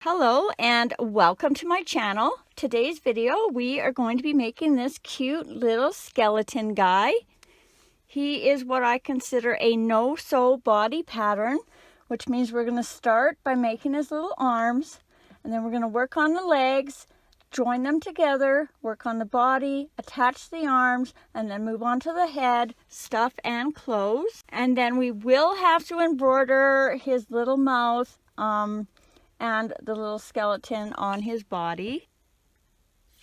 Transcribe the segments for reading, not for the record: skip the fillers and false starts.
Hello and welcome to my channel. Today's video we are going to be making this cute little skeleton guy. He is what I consider a no-sew body pattern, which means we're going to start by making his little arms, and then we're going to work on the legs, join them together, work on the body, attach the arms, and then move on to the head, stuff and clothes. And then we will have to embroider his little mouth and the little skeleton on his body.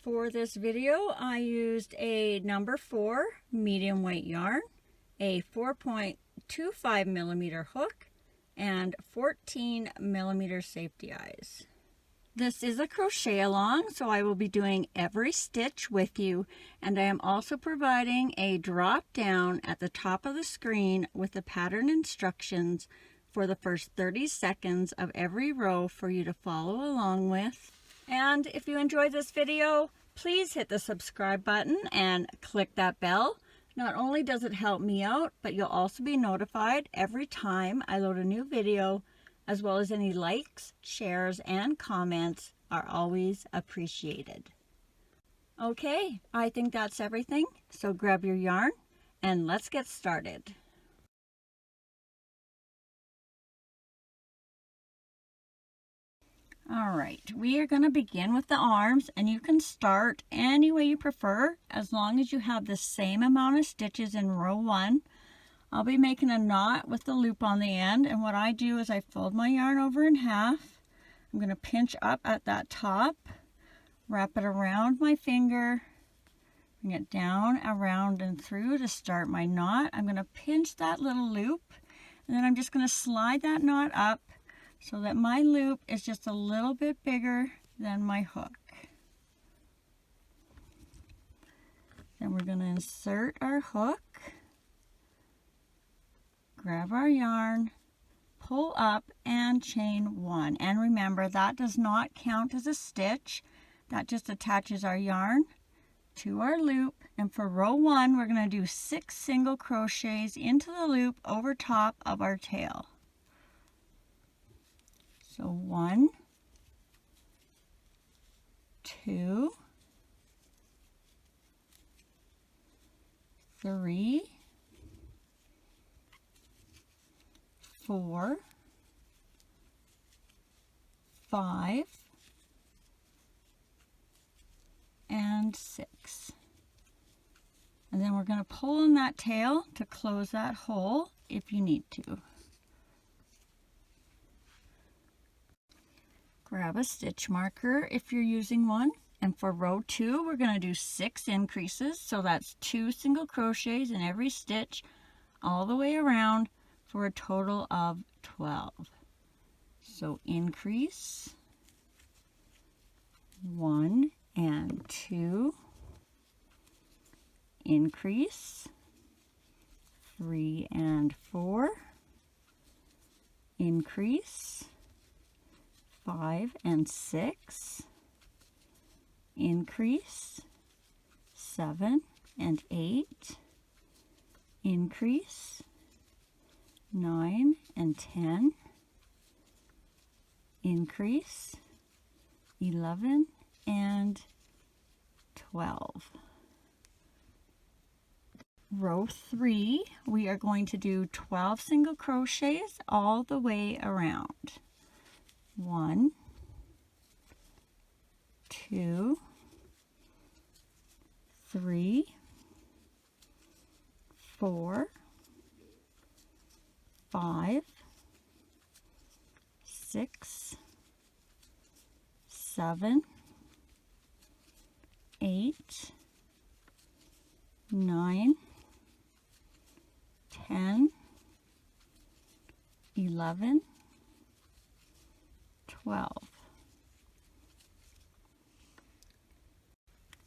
For this video, I used a number 4 medium weight yarn, a 4.25 millimeter hook, and 14 millimeter safety eyes. This is a crochet along, so I will be doing every stitch with you, and I am also providing a drop down at the top of the screen with the pattern instructions for the first 30 seconds of every row for you to follow along with. And if you enjoyed this video, please hit the subscribe button and click that bell. Not only does it help me out, but you'll also be notified every time I load a new video, as well as any likes, shares, and comments are always appreciated. Okay, I think that's everything, so grab your yarn and let's get started. All right, we are going to begin with the arms, and you can start any way you prefer as long as you have the same amount of stitches in row 1. I'll be making a knot with the loop on the end, and what I do is I fold my yarn over in half. I'm going to pinch up at that top, wrap it around my finger, bring it down, around, and through to start my knot. I'm going to pinch that little loop, and then I'm just going to slide that knot up so that my loop is just a little bit bigger than my hook. Then we're going to insert our hook, grab our yarn, pull up, and chain 1. And remember, that does not count as a stitch. That just attaches our yarn to our loop. And for row 1, we're going to do 6 single crochets into the loop over top of our tail. So 1, 2, 3, 4, 5, and 6. And then we're going to pull in that tail to close that hole if you need to. Grab a stitch marker if you're using one, and for row 2 we're going to do 6 increases, so that's 2 single crochets in every stitch all the way around for a total of 12. So increase 1 and 2, increase 3 and 4, increase 5 and 6, increase 7 and 8, increase 9 and 10, increase 11 and 12. Row 3, we are going to do 12 single crochets all the way around. 1, 2, 3, 4, 5, 6, 7, 8, 9, 10, 11, 12.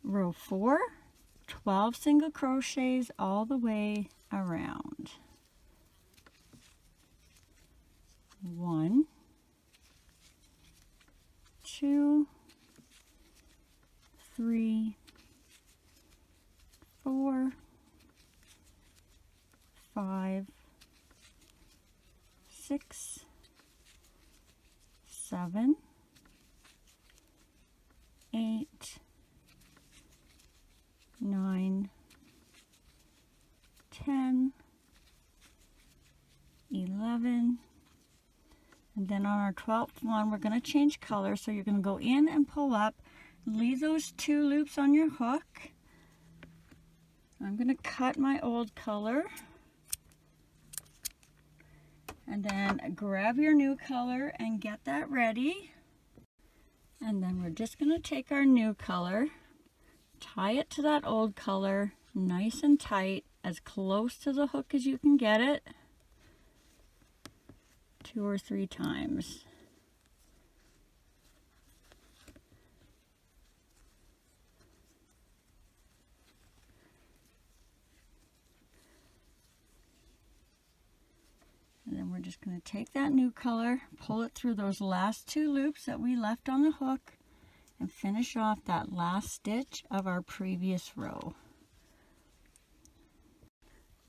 Row 4, 12 single crochets all the way around. 1, 2, 3, 4, 5, 6, 7, 8, 9, 10, 11, and then on our 12th one we're going to change color, so you're going to go in and pull up, leave those 2 loops on your hook. I'm going to cut my old color, and then grab your new color and get that ready. And then we're just going to take our new color, tie it to that old color nice and tight, as close to the hook as you can get it, 2 or 3 times. And then we're just going to take that new color, pull it through those last 2 loops that we left on the hook, and finish off that last stitch of our previous row.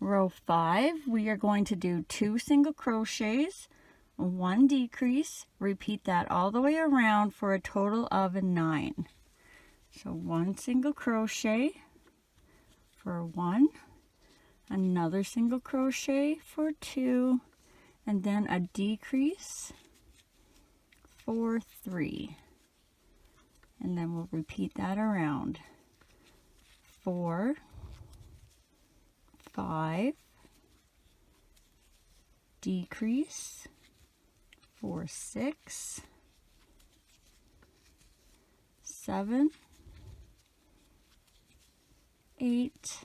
Row 5, we are going to do 2 single crochets, 1 decrease, repeat that all the way around for a total of 9. So 1 single crochet for 1, another single crochet for 2, and then a decrease for 3. And then we'll repeat that around. 4, 5, decrease for 6, 7, 8,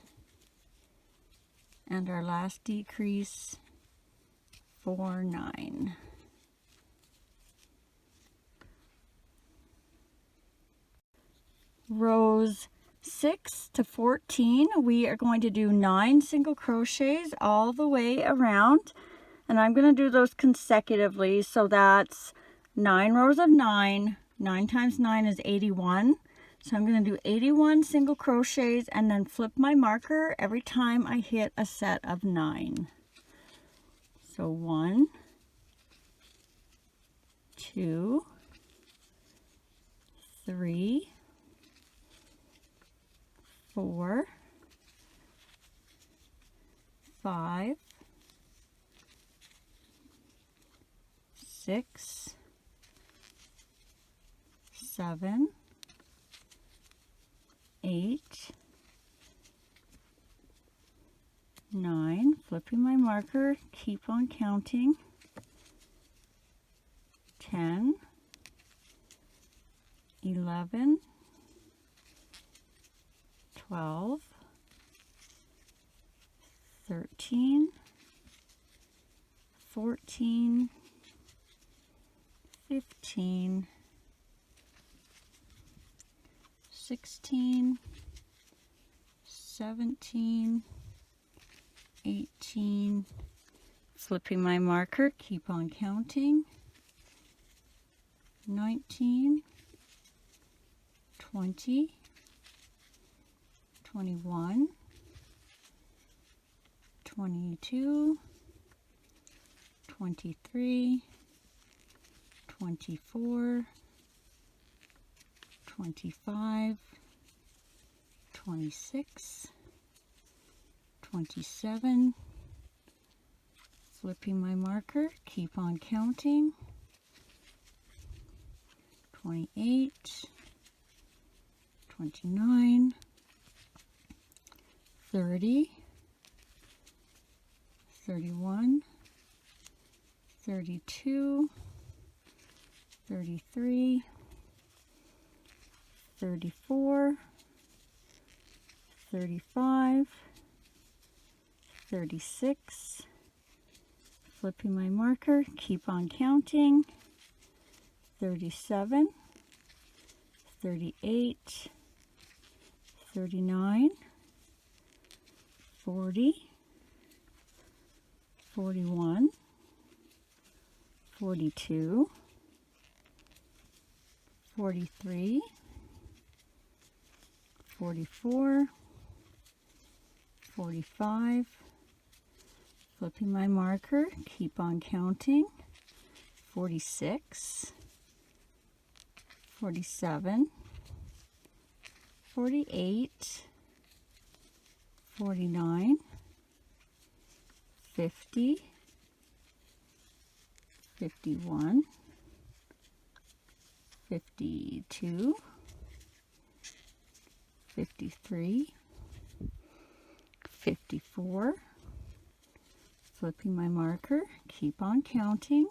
and our last decrease for 9. Rows 6 to 14, we are going to do 9 single crochets all the way around, and I'm going to do those consecutively, so that's 9 rows of 9. 9 times 9 is 81, so I'm going to do 81 single crochets and then flip my marker every time I hit a set of 9. So 1, 2, 3, 4, 5, 6, 7, 8, 9, flipping my marker, keep on counting, 10, 11, 12, 13, 14, 15, 16, 17, 18, flipping my marker, keep on counting, 19, 20, 21, 22, 23, 24, 25, 26, 27, flipping my marker, keep on counting, 28, 29, 30, 31, 32, 33, 34, 35, 36, flipping my marker, keep on counting, 37, 38, 39, 40, 41, 42, 43, 44, 45, flipping my marker, keep on counting, 46, 47, 48, 49, 50, 51, 52, 53, 54, flipping my marker, keep on counting,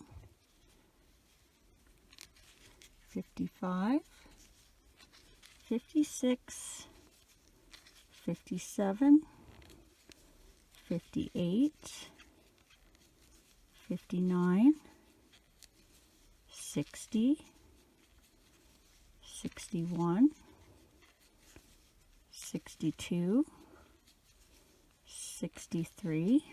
55, 56, 57, 58, 59, 60, 61, 62, 63,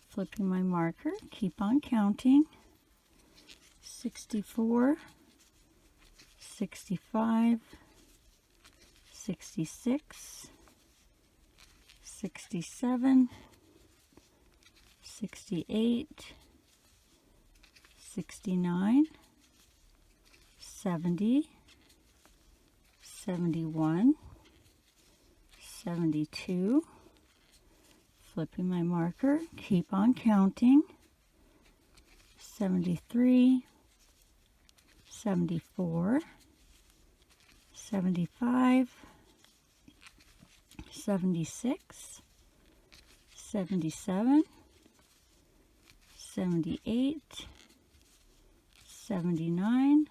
flipping my marker, keep on counting, 64, 65, 66, 67, 68, 69, 70, 71, 72, flipping my marker, keep on counting, 73, 74, 75, 76, 77, 78, 79,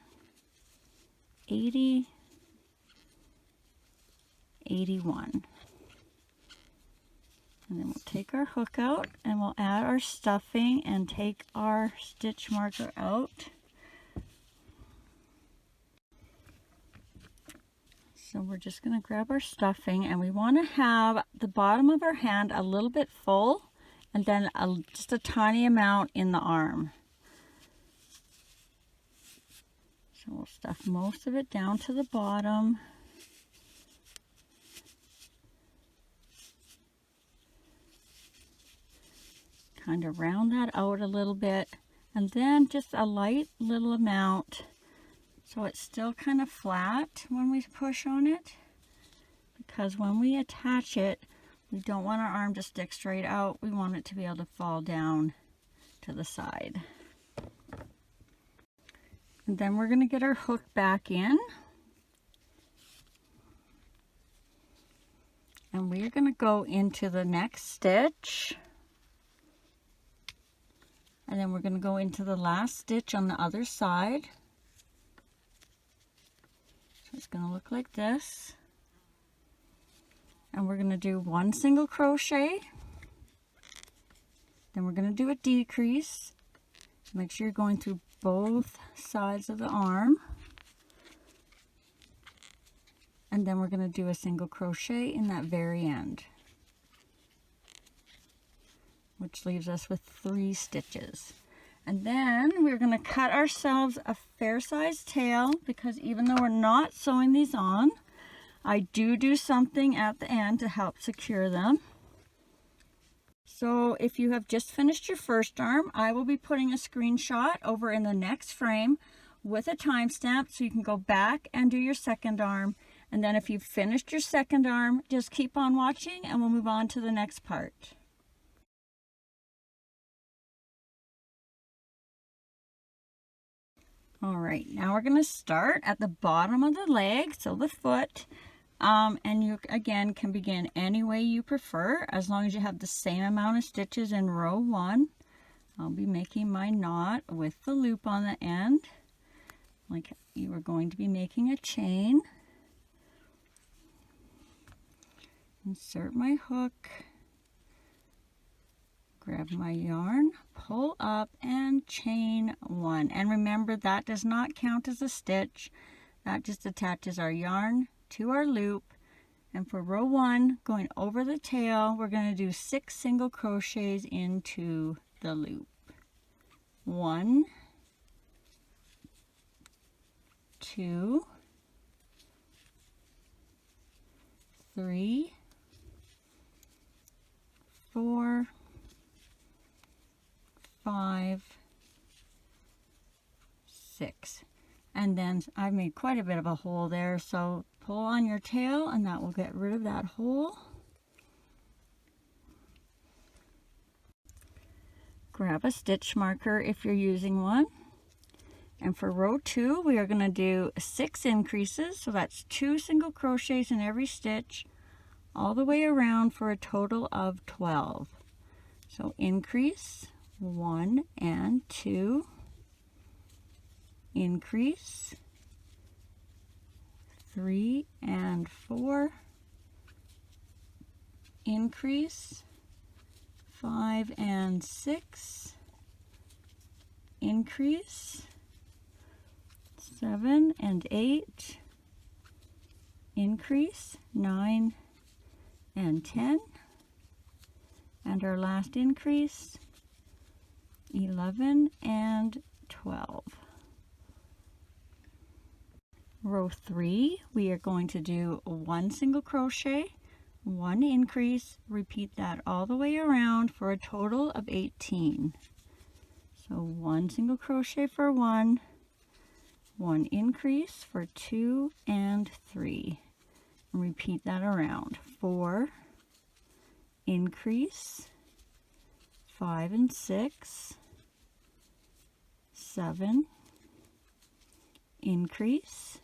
80, 81. And then we'll take our hook out and we'll add our stuffing and take our stitch marker out. So we're just going to grab our stuffing, and we want to have the bottom of our hand a little bit full and then just a tiny amount in the arm. So we'll stuff most of it down to the bottom. Kind of round that out a little bit, and then just a light little amount so it's still kind of flat when we push on it, because when we attach it, we don't want our arm to stick straight out. We want it to be able to fall down to the side. And then we're going to get our hook back in, and we're going to go into the next stitch, and then we're going to go into the last stitch on the other side. So it's going to look like this, and we're going to do one single crochet, then we're going to do a decrease. Make sure you're going through both sides of the arm, and then we're going to do a single crochet in that very end, which leaves us with 3 stitches. And then we're going to cut ourselves a fair sized tail, because even though we're not sewing these on, I do something at the end to help secure them. So if you have just finished your first arm, I will be putting a screenshot over in the next frame with a timestamp, so you can go back and do your second arm. And then if you've finished your second arm, just keep on watching and we'll move on to the next part. All right, now we're going to start at the bottom of the leg, so the foot. And you again can begin any way you prefer, as long as you have the same amount of stitches in row 1. I'll be making my knot with the loop on the end, like you are going to be making a chain. Insert my hook, grab my yarn, pull up, and chain 1. And remember, that does not count as a stitch. That just attaches our yarn to our loop. And for row 1, going over the tail, we're going to do 6 single crochets into the loop. 1, 2, 3, 4, 5, 6. And then I made quite a bit of a hole there, so pull on your tail and that will get rid of that hole. Grab a stitch marker if you're using one. And for row 2, we are going to do 6 increases, so that's 2 single crochets in every stitch all the way around for a total of 12. So increase 1 and 2, increase 3 and 4, increase 5 and 6, increase 7 and 8, increase 9 and 10, and our last increase 11 and 12. Row 3, we are going to do 1 single crochet, 1 increase, repeat that all the way around for a total of 18. So 1 single crochet for 1, 1 increase for 2 and 3. And repeat that around. 4, increase, 5 and 6, 7, increase,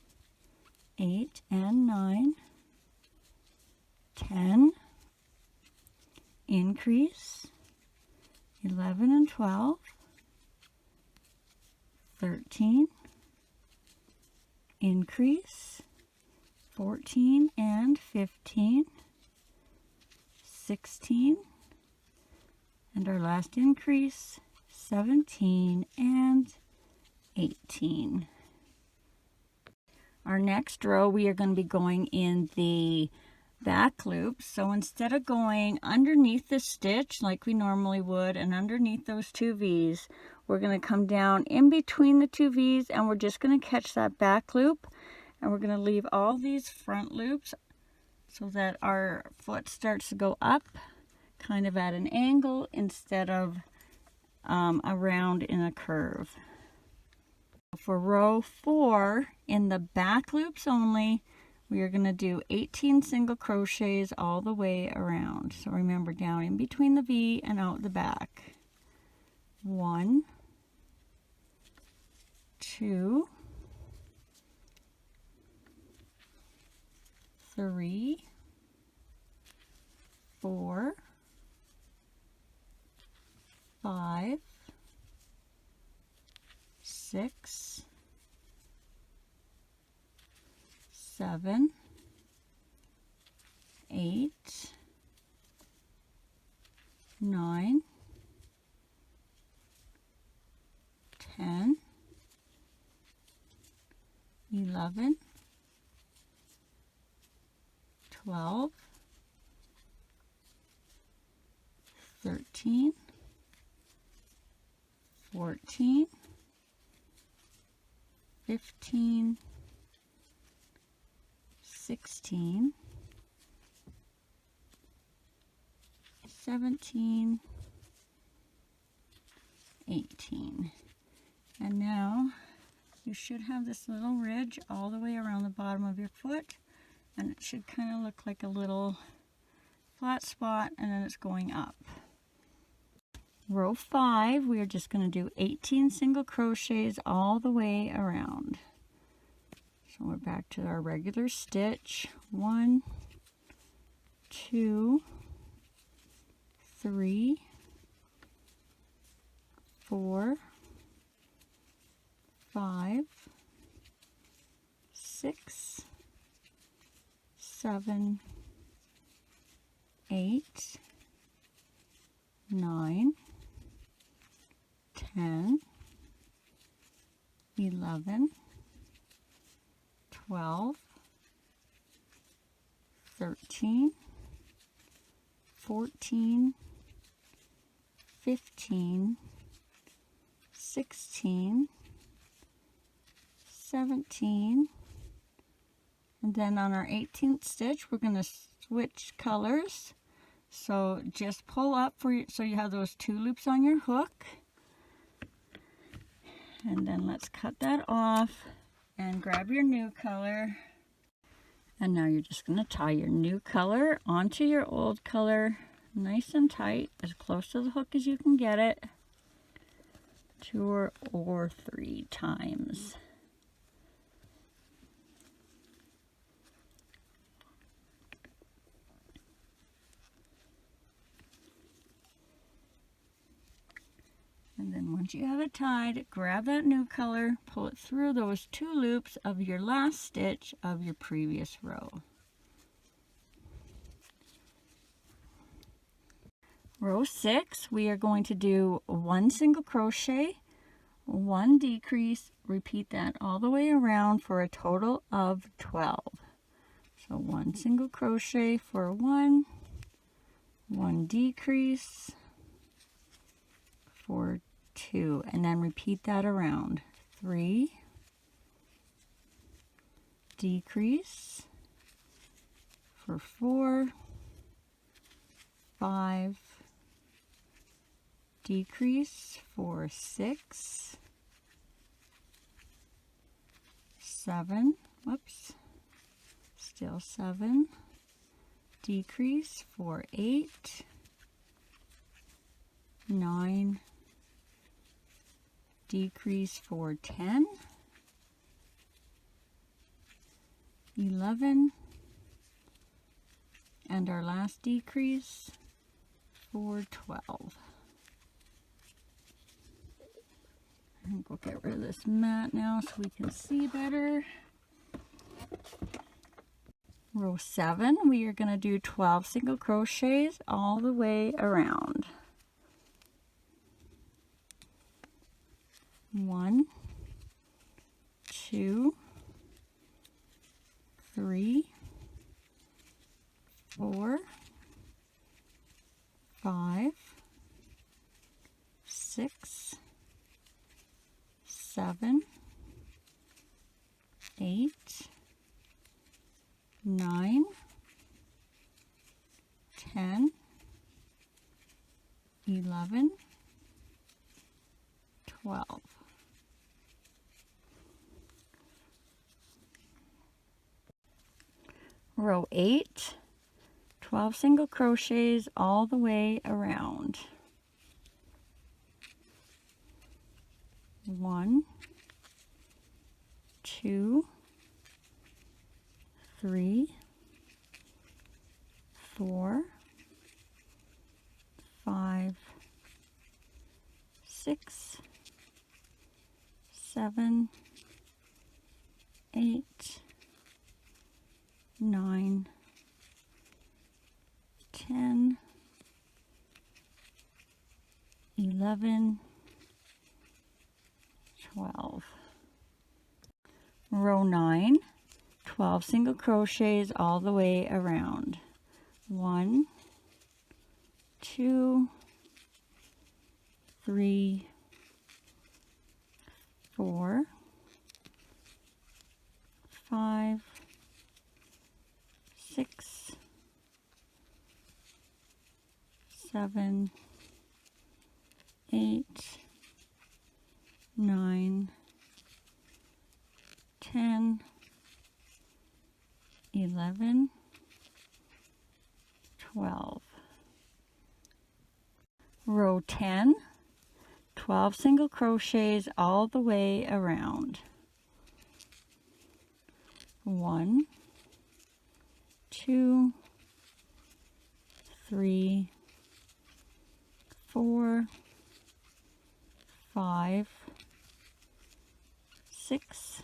8 and 9, 10, increase, 11 and 12, 13, increase, 14 and 15, 16, and our last increase, 17 and 18. Our next row, we are going to be going in the back loop. So instead of going underneath the stitch like we normally would and underneath those 2 V's, we're going to come down in between the 2 V's and we're just going to catch that back loop, and we're going to leave all these front loops so that our foot starts to go up kind of at an angle instead of around in a curve. For row 4, in the back loops only, we are going to do 18 single crochets all the way around. So remember, down in between the V and out the back. 1, 2, 3, 4, 5, 6, 7, 8, 9, 10, 11, 12, 13, 14, 15, 16, 17, 18. And now you should have this little ridge all the way around the bottom of your foot, and it should kind of look like a little flat spot, and then it's going up. Row 5, we are just going to do 18 single crochets all the way around. So we're back to our regular stitch. 1, 2, 3, 4, 5, 6, 7, 8, 9, 10, 11, 12, 13, 14, 15, 16, 17, and then on our 18th stitch we're going to switch colors. So just pull up so you have those 2 loops on your hook, and then let's cut that off and grab your new color. And now you're just going to tie your new color onto your old color, nice and tight, as close to the hook as you can get it, 2 or 3 times. And then once you have it tied, grab that new color, pull it through those 2 loops of your last stitch of your previous row. Row 6, we are going to do 1 single crochet, 1 decrease, repeat that all the way around for a total of 12. So 1 single crochet for 1, 1 decrease for 2, and then repeat that around. 3, decrease for 4, 5, decrease for 6, 7, whoops, still 7, decrease for 8, 9, decrease for 10, 11, and our last decrease for 12. I think we'll get rid of this mat now so we can see better. Row 7, we are going to do 12 single crochets all the way around. 1, 2, 3, 4, 5, 6, 7, 8, 9, 10, 11, 12. Row 8, 12 single crochets all the way around. 1, 2, 3, 4, 5, 6, 7, 8, 9, 10, 11, 12. Row 9, 12 single crochets all the way around. 1, 2, 3, 4, 5, 6, 7, 8, 9, 10, 11, 12. Row 10, 12 single crochets all the way around. 1, 2, 3, 4, 5, 6,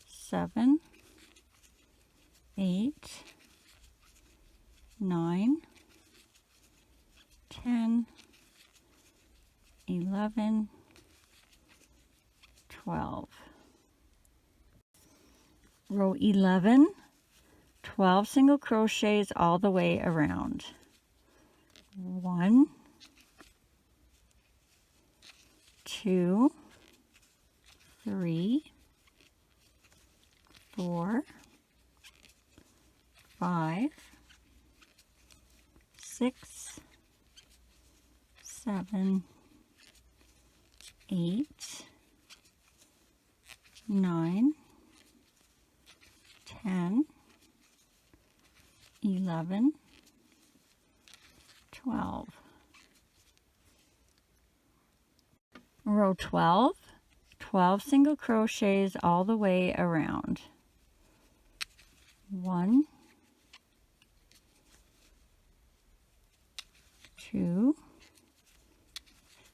7, 8, 9, 10, 11, 12. Row 11, 12 single crochets all the way around. 1, 2, 3, 4, 5, 6, 7, 8, 9, 10, 11, 12. Row 12, 12 single crochets all the way around. 1, 2,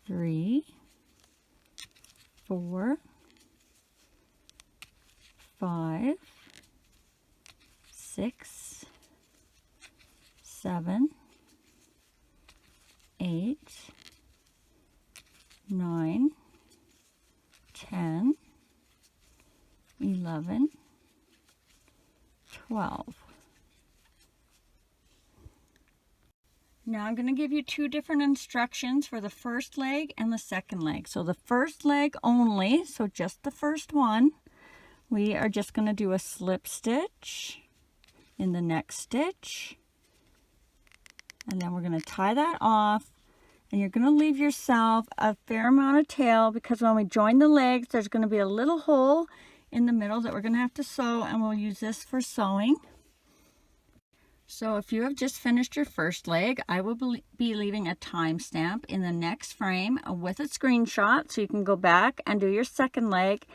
3, 4, 5, 6, 7, 8, 9, 10, 11, 12. Now I'm going to give you two different instructions for the first leg and the second leg. So the first leg only, so just the first one, we are just going to do a slip stitch in the next stitch, and then we're going to tie that off, and you're going to leave yourself a fair amount of tail, because when we join the legs there's going to be a little hole in the middle that we're going to have to sew, and we'll use this for sewing. So if you have just finished your first leg, I will be leaving a timestamp in the next frame with a screenshot, so you can go back and do your second leg.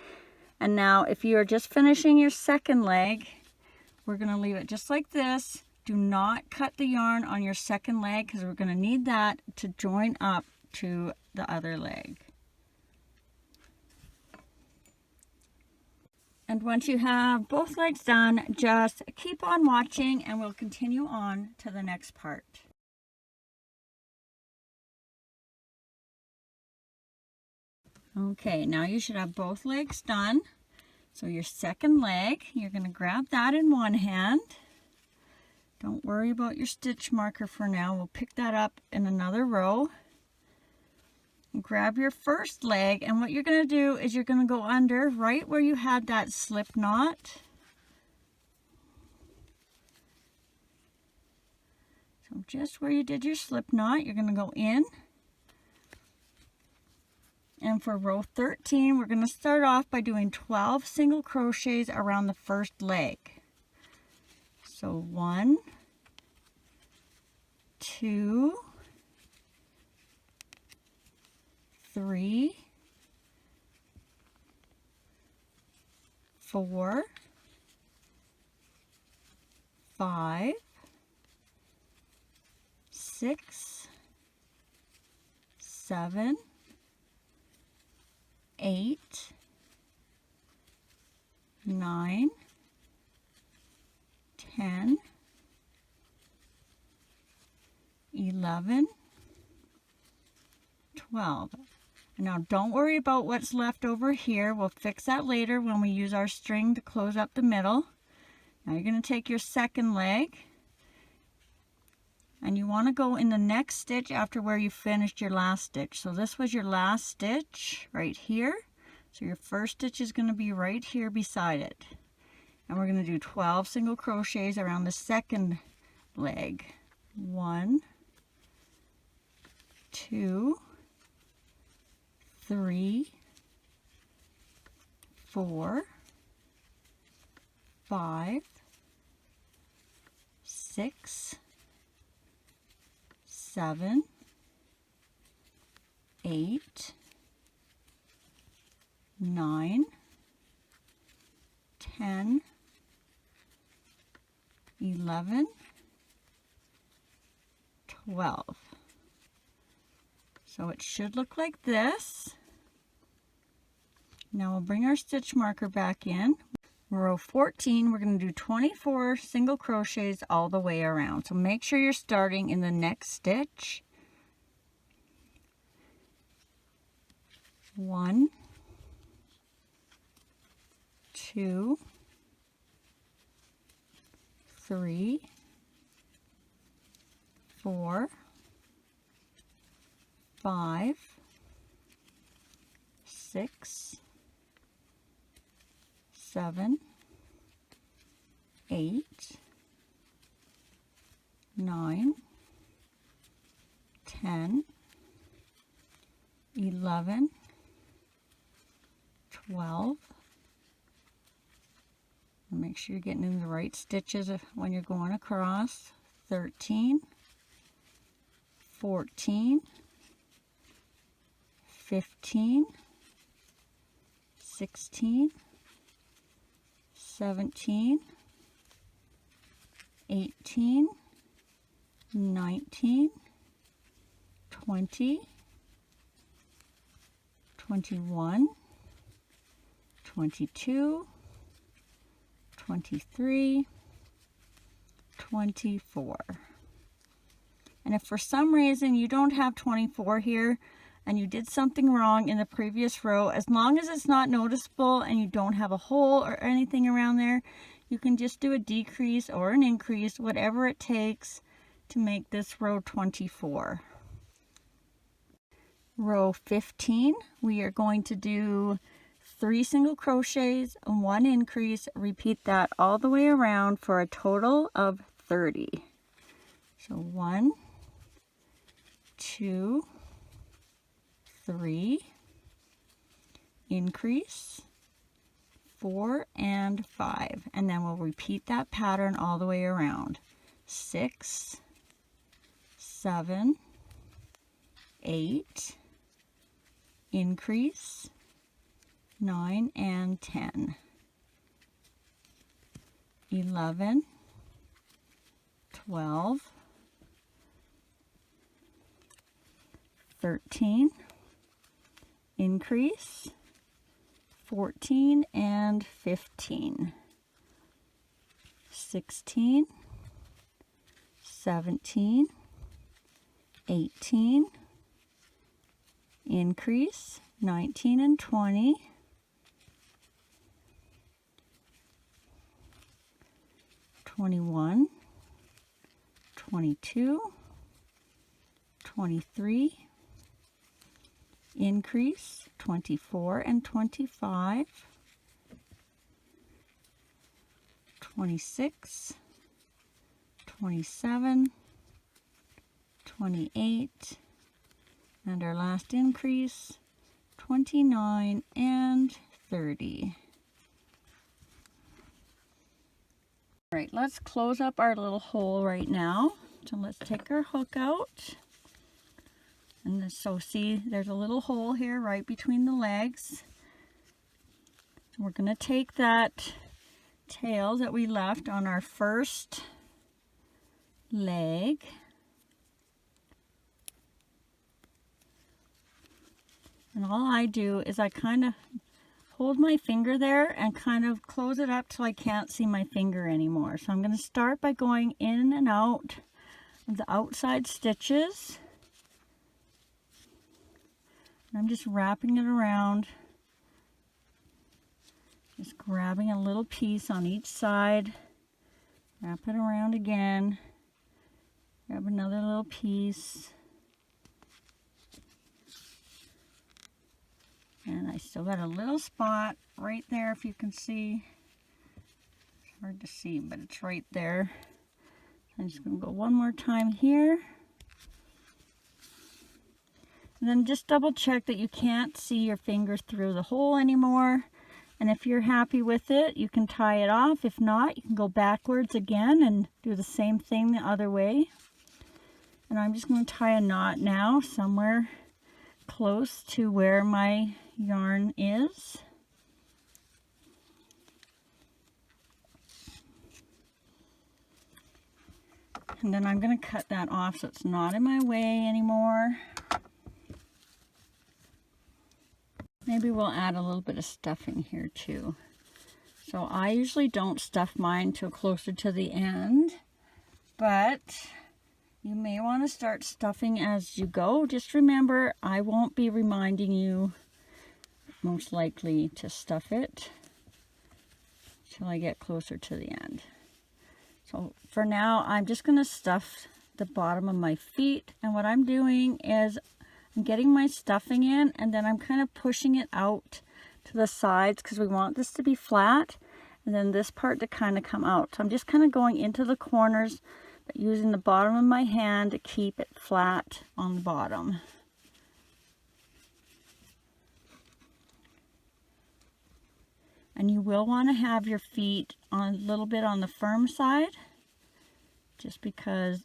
And now if you are just finishing your second leg, we're going to leave it just like this. Do not cut the yarn on your second leg, because we're going to need that to join up to the other leg. And once you have both legs done, just keep on watching and we'll continue on to the next part. Okay, now you should have both legs done. So your second leg, you're going to grab that in one hand. Don't worry about your stitch marker for now. We'll pick that up in another row. Grab your first leg, and what you're going to do is you're going to go under right where you had that slip knot. So just where you did your slip knot, you're going to go in. And for row 13, we're going to start off by doing 12 single crochets around the first leg. So 1, 2, 3, 4, 5, 6, 7, 8, 9, 10, 11, 12. Now don't worry about what's left over here. We'll fix that later when we use our string to close up the middle. Now you're going to take your second leg, and you want to go in the next stitch after where you finished your last stitch. So this was your last stitch right here. So your first stitch is going to be right here beside it. And we're going to do 12 single crochets around the second leg. 1, 2, 3, 4, 5, 6, 7, 8, 9, 10, 11, 12. So it should look like this. Now we'll bring our stitch marker back in. Row 14, we're going to do 24 single crochets all the way around. So make sure you're starting in the next stitch. 1, 2, 3, 4, 5, 6, 7, 8, 9, 10, 11, 12, make sure you're getting in the right stitches when you're going across. 13, 14, 15, 16, 17, 18, 19, 20, 21, 22, 23, 24. And if for some reason you don't have 24 here and you did something wrong in the previous row, as long as it's not noticeable and you don't have a hole or anything around there, you can just do a decrease or an increase, whatever it takes to make this row 24. Row 15, we are going to do 3 single crochets, 1 increase. Repeat that all the way around for a total of 30. So 1, 2, 3, increase, 4 and 5, and then we'll repeat that pattern all the way around. 6, 7, 8, increase, 9 and 10, 11, 12, 13, increase, 14 and 15, 16, 17, 18, increase, 19 and 20, 21, 22, 23, increase, 24 and 25, 26, 27, 28, and our last increase, 29 and 30. All right, let's close up our little hole right now. So let's take our hook out. And so see, there's a little hole here right between the legs. We're going to take that tail that we left on our first leg. And all I do is I kind of hold my finger there and kind of close it up till I can't see my finger anymore. So I'm going to start by going in and out of the outside stitches. I'm just wrapping it around, just grabbing a little piece on each side, wrap it around again, grab another little piece, and I still got a little spot right there if you can see. It's hard to see, but it's right there. I'm just going to go one more time here. And then just double check that you can't see your finger through the hole anymore. And if you're happy with it, you can tie it off. If not, you can go backwards again and do the same thing the other way. And I'm just going to tie a knot now somewhere close to where my yarn is. And then I'm going to cut that off so it's not in my way anymore. Maybe we'll add a little bit of stuffing here too. So I usually don't stuff mine till closer to the end, but you may want to start stuffing as you go. Just remember, I won't be reminding you most likely to stuff it till I get closer to the end. So for now, I'm just going to stuff the bottom of my feet, and what I'm doing is I'm getting my stuffing in, and then I'm kind of pushing it out to the sides because we want this to be flat, and then this part to kind of come out. So I'm just kind of going into the corners, but using the bottom of my hand to keep it flat on the bottom. And you will want to have your feet on a little bit on the firm side, just because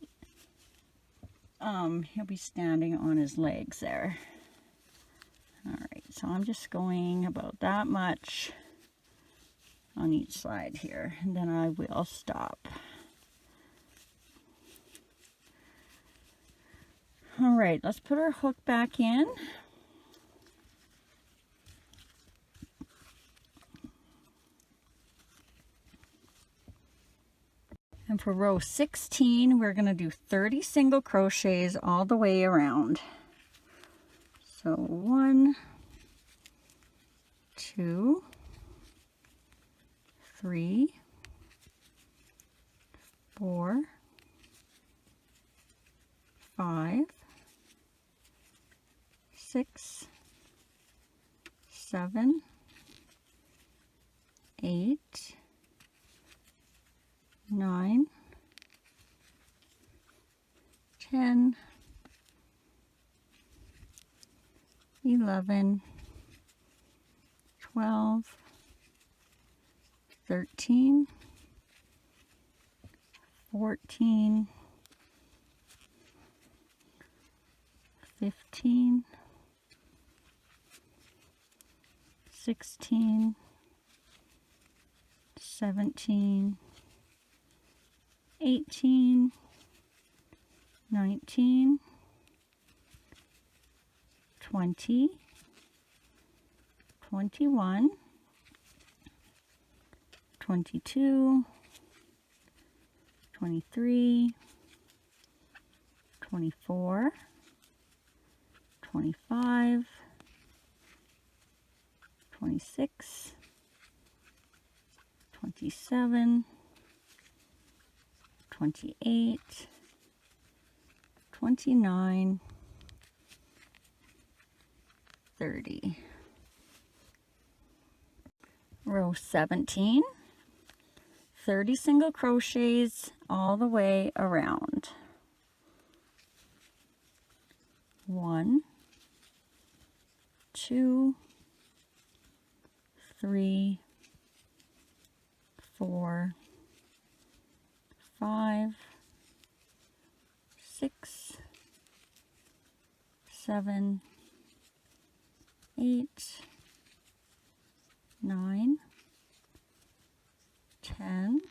he'll be standing on his legs there. Alright, so I'm just going about that much on each side here, and then I will stop. Alright, let's put our hook back in. And for row 16, we're going to do 30 single crochets all the way around. So 1, 2, 3, 4, 5, 6, 7, 8, 9, 10, 11, 12, 13, 14, 15, 16, 17, 18, 19, 20, 21, 22, 23, 24, 25, 26, 27, 28, 29, 30. Row 17, 30 single crochets all the way around. 1, 2, 3, 4, 5, 6, 7, 8, 9, 10,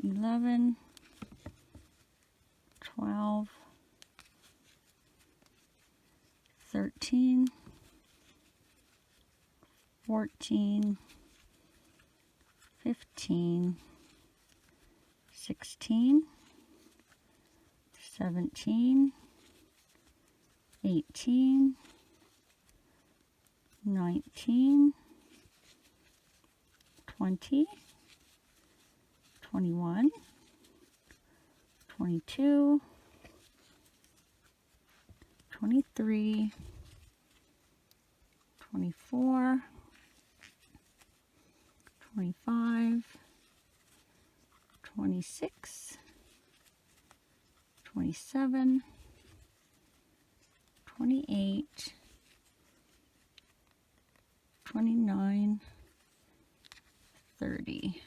11, 12, 13, 14, 15, 16, 17, 18, 19, 20, 21, 22, 23, 24, 25, 26, 27, 28, 29, 30.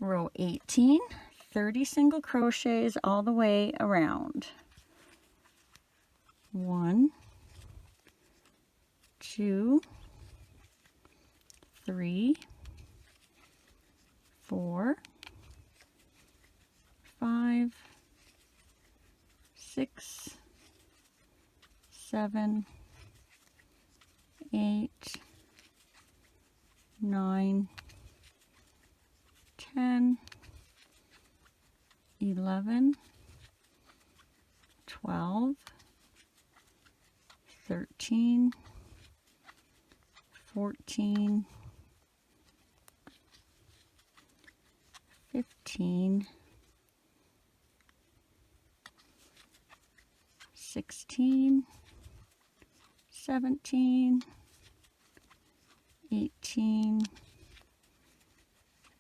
Row 18, 30 single crochets all the way around. 1, 2, 3, 4, 5, 6, 7, 8, 9, 10, 11, 12, 13, 14, 15, 16, 17, 18,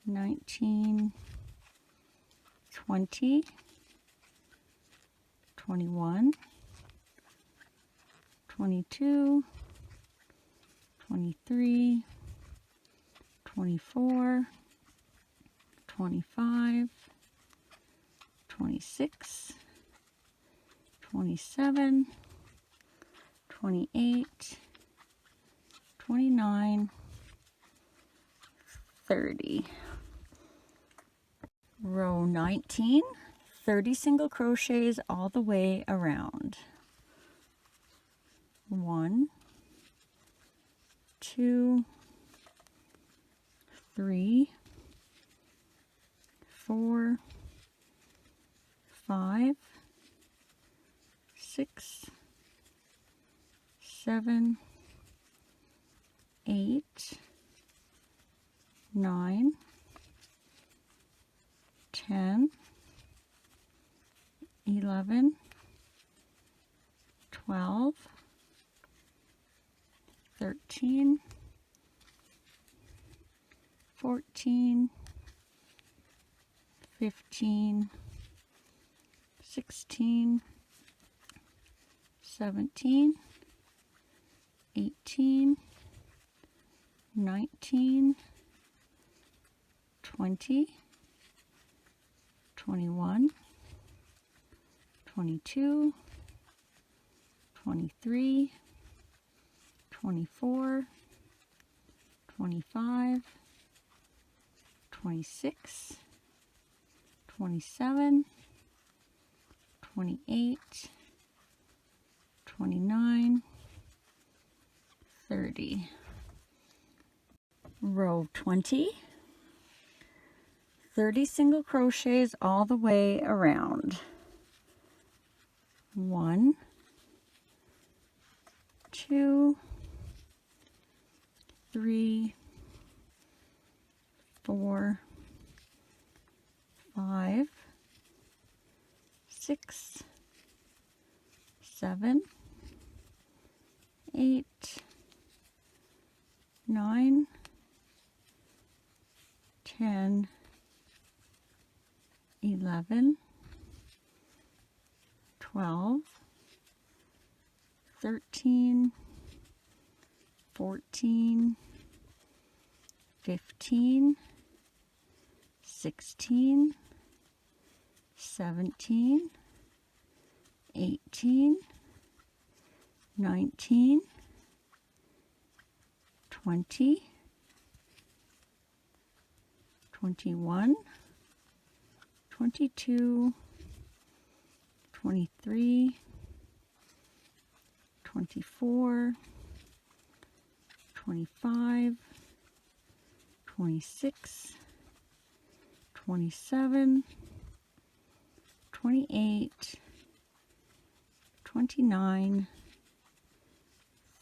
19, 20, 21, 22, 23, 24, 25, 26, 27, 28, 29, 30. Row 19, 30 single crochets all the way around. 1, 2, 3, 4, 5, 6, 7, 8, 9, 10, 11, 12, 13, 14, 15, 16, 17, 18, 19, 20, 21, 22, 23, 24, 25, 26, 27, 28, 29, 30. Row 20, 30 single crochets all the way around. 1, 2, 3, 4, 5, 6, 7, 8, 9, 10, 11, 12, 13, 14, 15, 16, 17, 18, 19, 20, 21, 22, 23, 24, 25, 26, 27, 28, 29,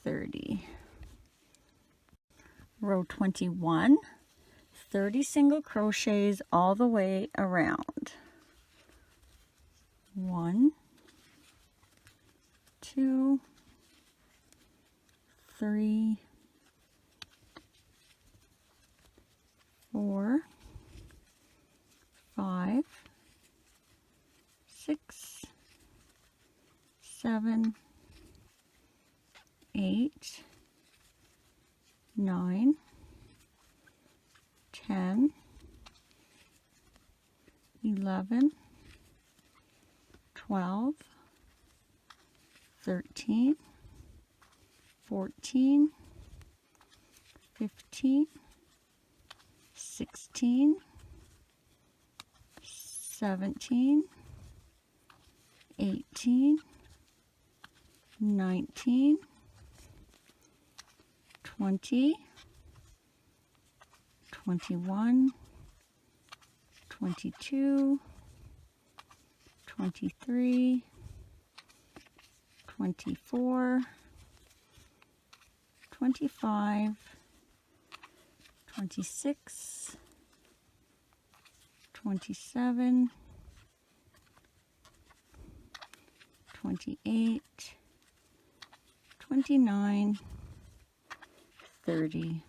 30. Row 21, 30 single crochets all the way around. 1, 2, 3, 4, 5, 6, 7, 8, 9, 10, 11, 12, 13, 14, 15, 16, 17, 18, 19, 20, 21, 22, 23, 24, 25, 26, 27, 28, 29, 30.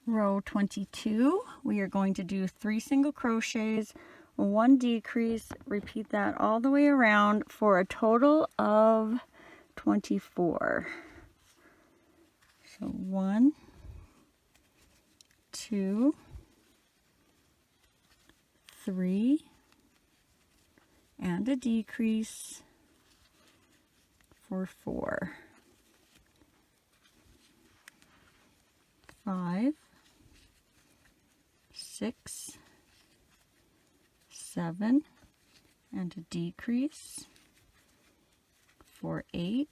Row 22, we are going to do 3 single crochets 1 decrease, repeat that all the way around for a total of 24. So 1, 2, 3, and a decrease for 4, 5, 6, 7, and a decrease for 8,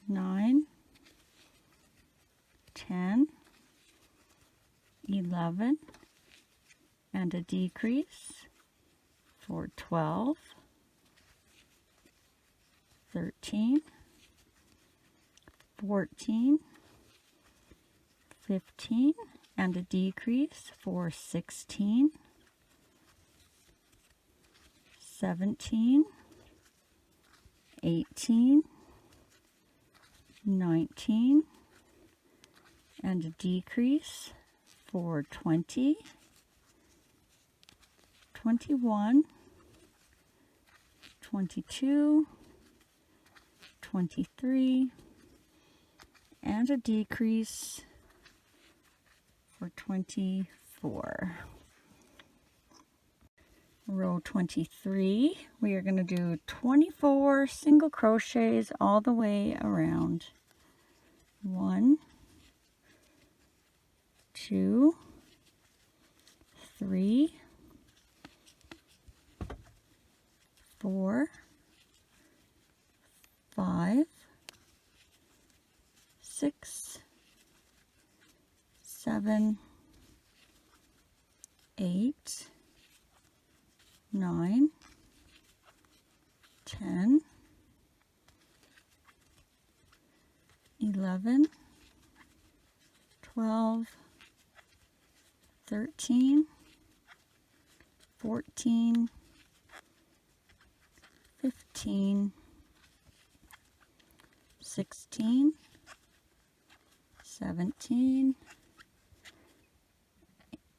9, 10, 11, and a decrease for 12, 13, 14, 15, and a decrease for 16, 17, 18, 19, and a decrease for 20, 21, 22, 23, and a decrease for 24. Row 23, we are going to do 24 single crochets all the way around. 1, 2, 3, 4, 5, 6, 7, 8, 9, 10, 11, 12, 13, 14, 15, 16, 17,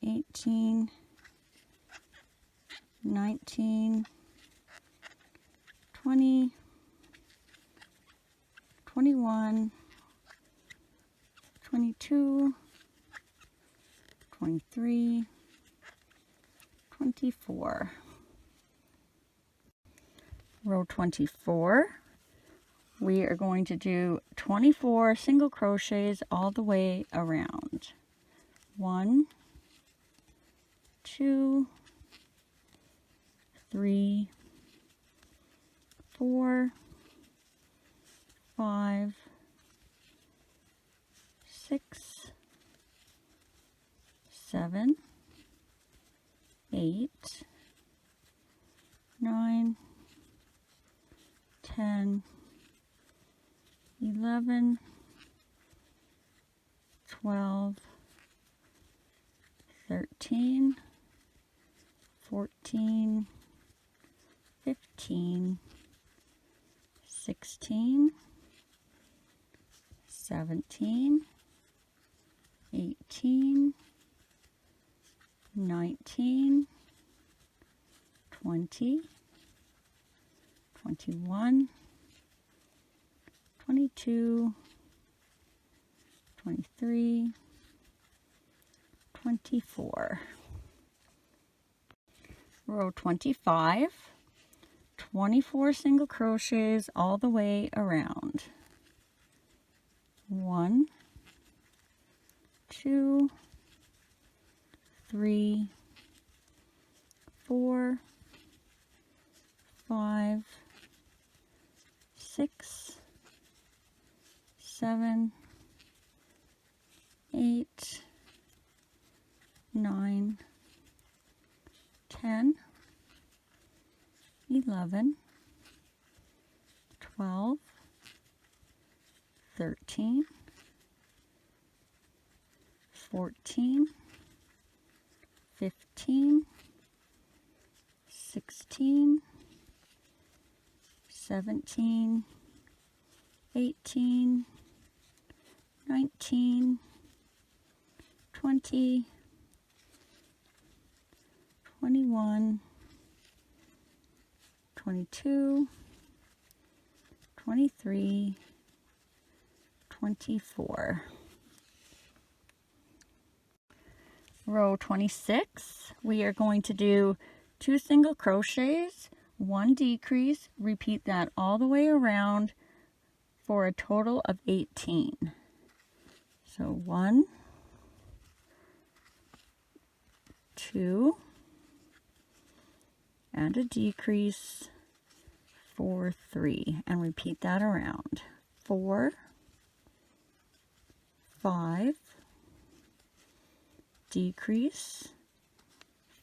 18, 19, 20, 21, 22, 23, 24. Row 24, we are going to do 24 single crochets all the way around. 1, 2, 3, 4, 5, 6, 7, 8, 9, 10, 11, 12, 13, 14, 15, 16, 17, 18, 19, 20, 21, 22, 23, 24. Row 25, 24 single crochets all the way around. 1, 2, 3, 4, 5, 6, 7, 8, 9, 10, 11, 12, 13, 14, 15, 16, 17, 18, 19, 20, 21, 22, 23, 24. Row 26, we are going to do 2 single crochets, 1 decrease, repeat that all the way around for a total of 18. So 1, 2, and a decrease for 3, and repeat that around. 4, 5, decrease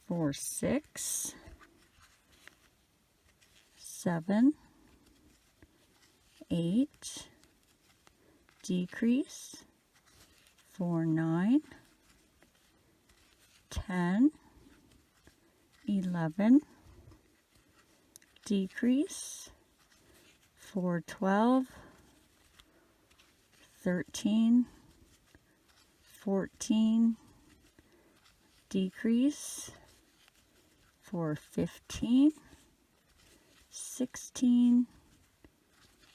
for 6, 7, 8, decrease for 9, 10, 11, decrease for 12, 13, 14, decrease for 15, 16,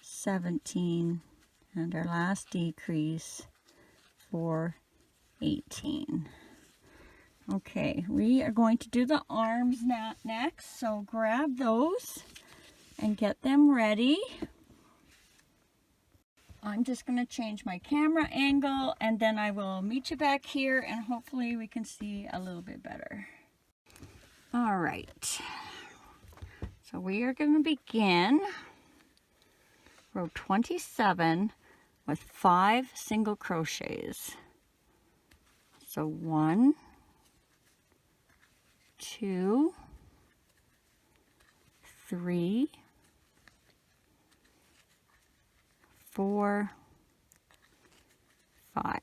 17, and our last decrease for 18. Okay, we are going to do the arms next, so grab those and get them ready. I'm just going to change my camera angle, and then I will meet you back here, and hopefully we can see a little bit better. All right, so we are going to begin row 27 with 5 single crochets. So 1, 2, 3, 4, 5.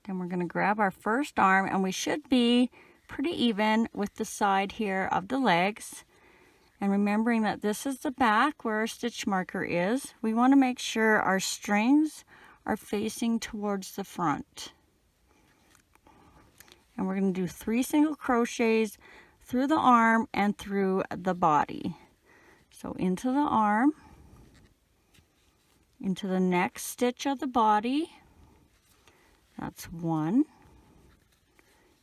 Then we're going to grab our first arm, and we should be pretty even with the side here of the legs. And remembering that this is the back where our stitch marker is, we want to make sure our strings are facing towards the front. And we're going to do 3 single crochets through the arm and through the body. So into the arm, into the next stitch of the body, that's 1,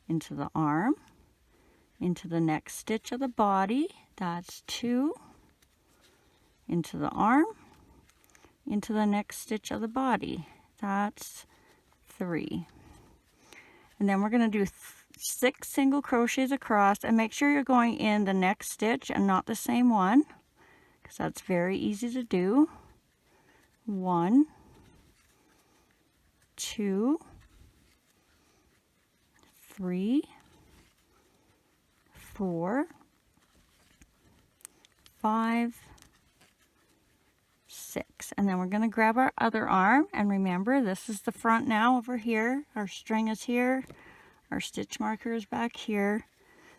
into the arm, into the next stitch of the body, that's 2, into the arm, into the next stitch of the body, that's 3. And then we're going to do 6 single crochets across, and make sure you're going in the next stitch and not the same one, because that's very easy to do. 1, 2, 3, 4, 5, 6. And then we're going to grab our other arm, and remember, this is the front now over here. Our string is here. Our stitch marker is back here.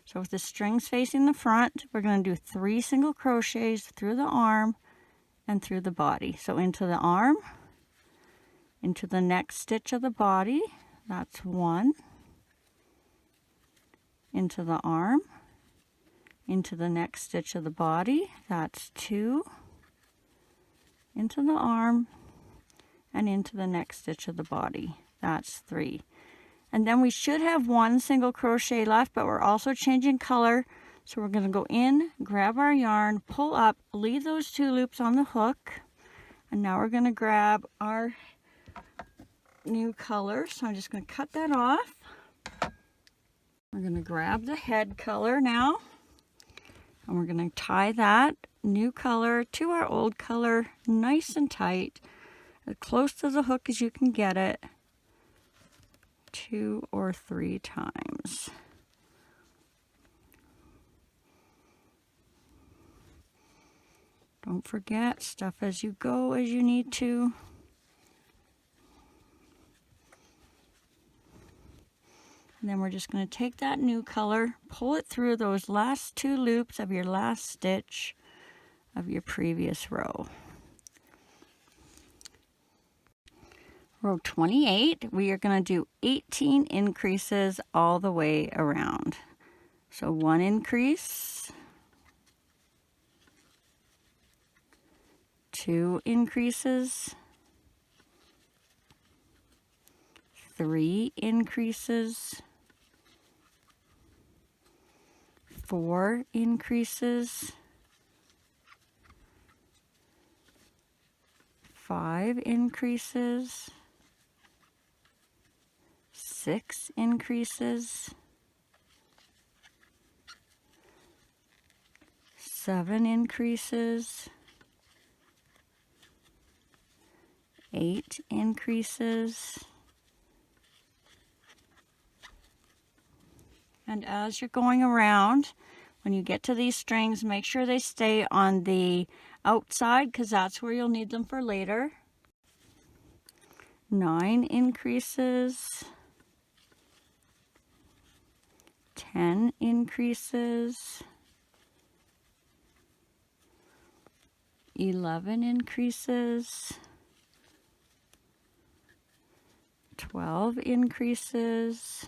So with the strings facing the front, we're going to do 3 single crochets through the arm and through the body. So into the arm, into the next stitch of the body, that's 1, into the arm, into the next stitch of the body, that's 2, into the arm, and into the next stitch of the body, that's 3. And then we should have 1 single crochet left, but we're also changing color. So we're going to go in, grab our yarn, pull up, leave those 2 loops on the hook. And now we're going to grab our new color. So I'm just going to cut that off. We're going to grab the head color now. And we're going to tie that new color to our old color nice and tight, as close to the hook as you can get it, 2 or 3 times. Don't forget, stuff as you go as you need to. And then we're just going to take that new color, pull it through those last 2 loops of your last stitch of your previous row. Row 28, we are going to do 18 increases all the way around. So 1 increase, 2 increases, 3 increases, 4 increases, 5 increases, 6 increases, 7 increases, 8 increases. And as you're going around, when you get to these strings, make sure they stay on the outside because that's where you'll need them for later. 9 increases, 10 increases, 11 increases, 12 increases,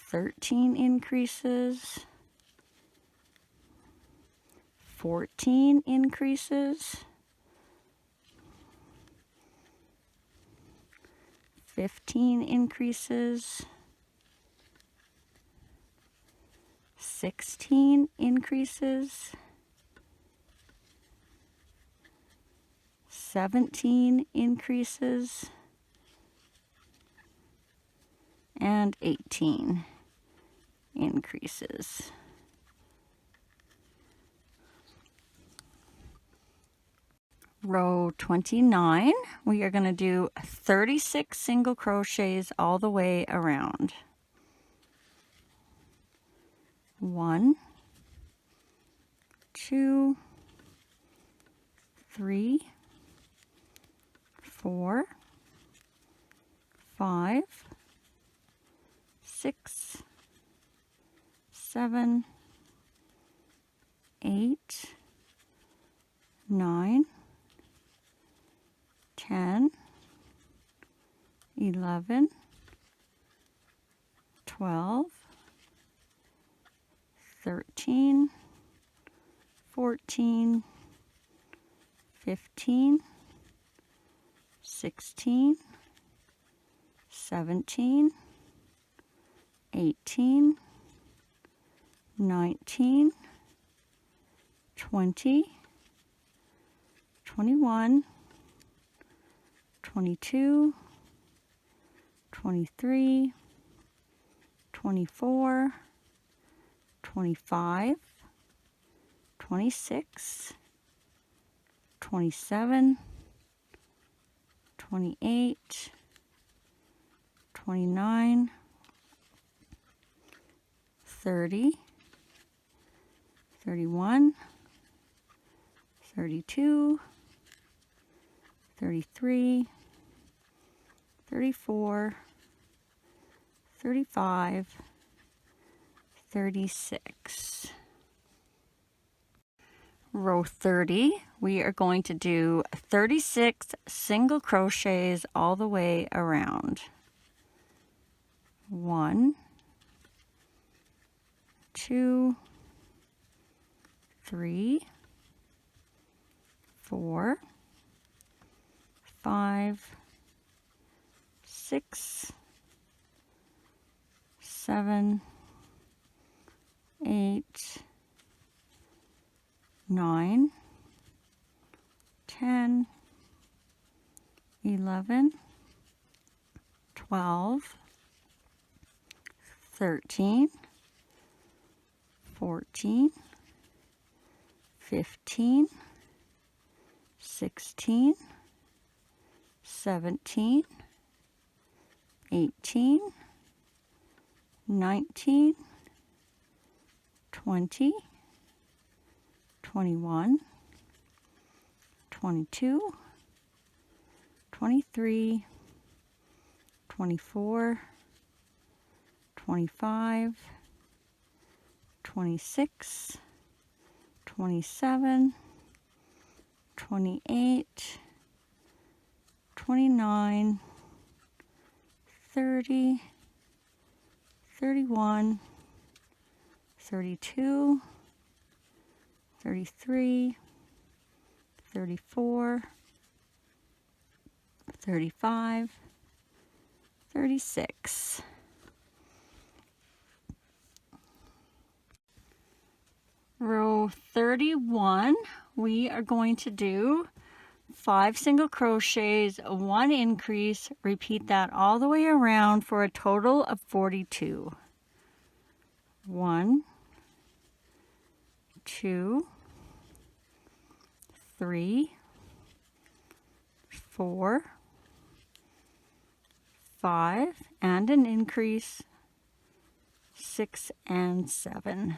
13 increases, 14 increases, 15 increases, 16 increases, 17 increases, and 18 increases. Row 29, we are going to do 36 single crochets all the way around. 1, 2, 3, 4, 5, 6, 7, 8, 9, 10, 11, 12, 13, 14, 15, 16, 17, 18, 19, 20, 21, 22, 23, 24, 25, 26, 27, 28, 29, 30, 31, 32, 33, 34, 35, 36. Row 30, we are going to do 36 single crochets all the way around. 1, 2, 3, 4, 5, 6, 7, 8, 9, 10, 11, 12, 13, 14, 15, 16, 17, 18, 19, 20, 21, 22, 23, 24, 25, 26, 27, 28, 29, 30, 31, 32, 33, 34, 35, 36. Row 31, we are going to do 5 single crochets, 1 increase. Repeat that all the way around for a total of 42. 1, 2, 3, 4, 5, and an increase, 6 and 7,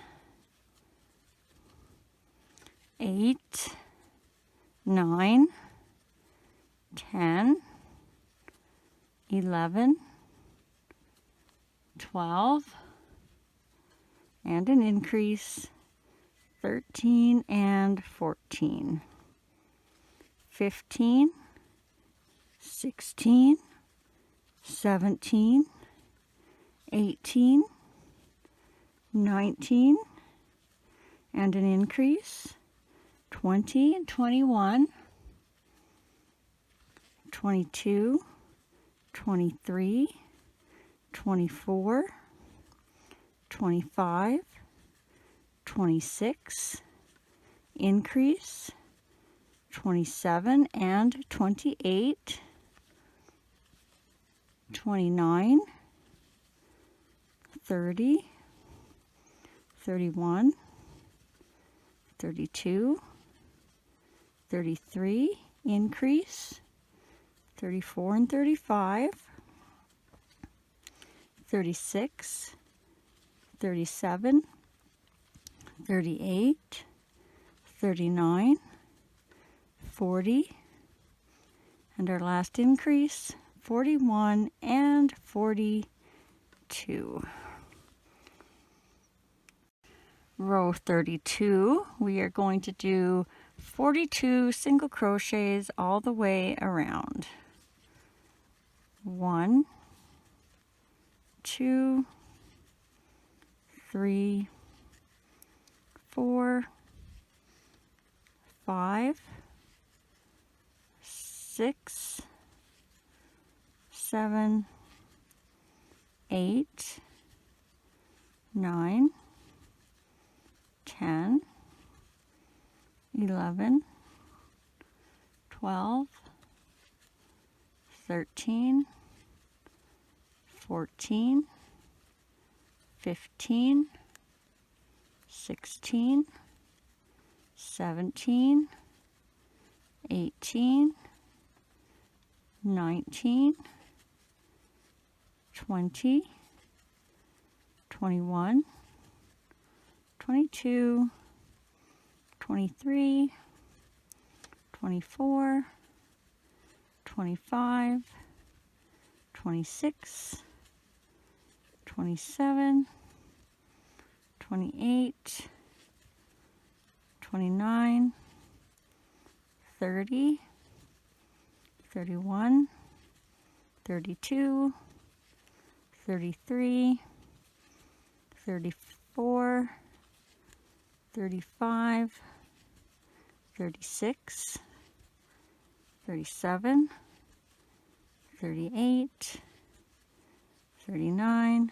8, 9, 10, 11, 12, and an increase, 13 and 14, 15, 16, 17, 18, 19, and an increase, 20 and 21, 22, 23, 24, 25, 26, increase, 27 and 28, 29, 30, 31, 32, 33, increase, 34 and 35, 36, 37, 38, 39, 40, and our last increase, 41 and 42. Row 32, we are going to do 42 single crochets all the way around. 1, 2, 3, 4, 5, 6, 7, 8, 9, 10, 11, 12, 13, 14, 15, 16, 17, 18, 19, 20, 21, 22, 23, 24, 25, 26, 27, 28, 29, 30, 31, 32, 33, 34, 35, 36, 37, 38, 39,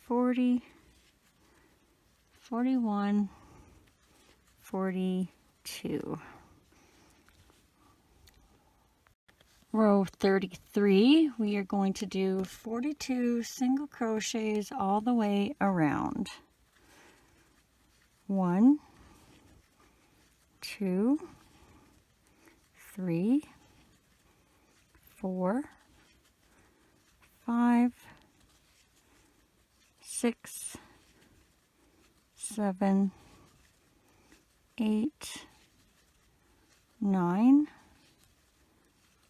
40, 41, 42. Row 33, we are going to do 42 single crochets all the way around. 1, 2, 3, 4, 5, 6, 7, 8, 9,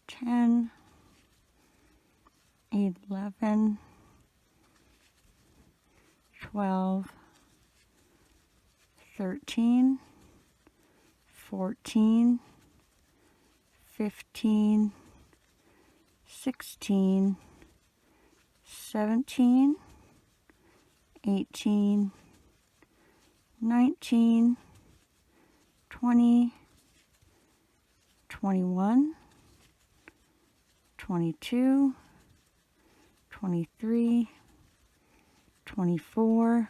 10, 11, 12, 13, 14, 15, 16, 17, 18, 19, 20, 21, 22, 23, 24,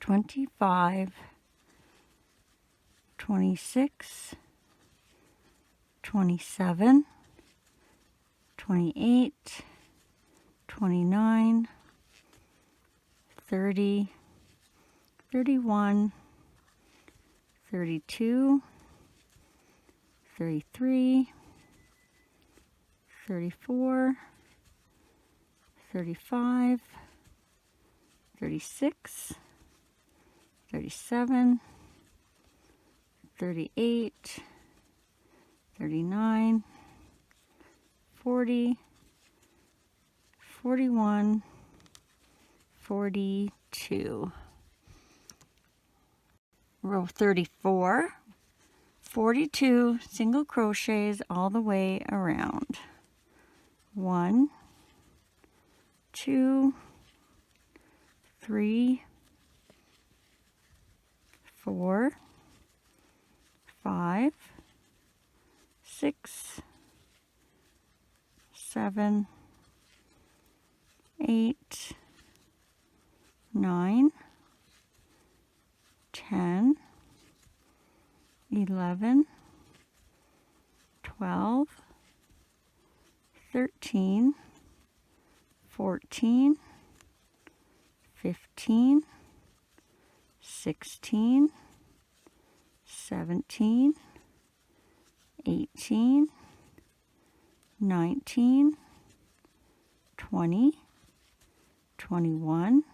25, 26, 27, 28, 29, 30, 31, 32, 33, 34, 35, 36, 37, 38, 39, 40, 41, 42. Row 34, 42 single crochets all the way around. 1, 2, 3, 4, 5, 6, 7, 8, 9, 10, 11, 12, 13, 14, 15, 16, 17, 18, 19, 20, 21,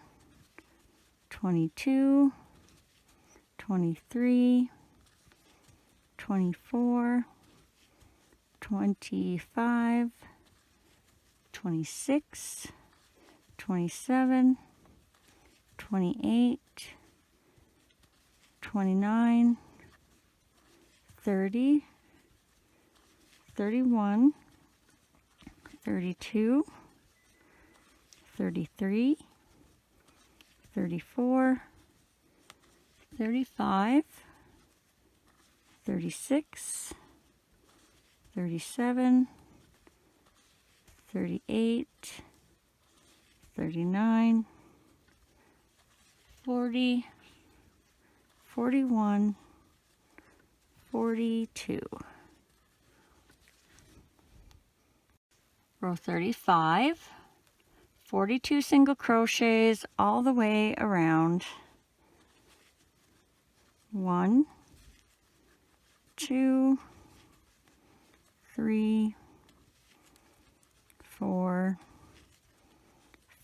22, 23, 24, 25, 26, 27, 28, 29, 30, 31, 32, 33, 34, 35, 36, 37, 38, 39, 40, 41, 42. Row 35, 42 single crochets all the way around. 1, 2, 3, 4,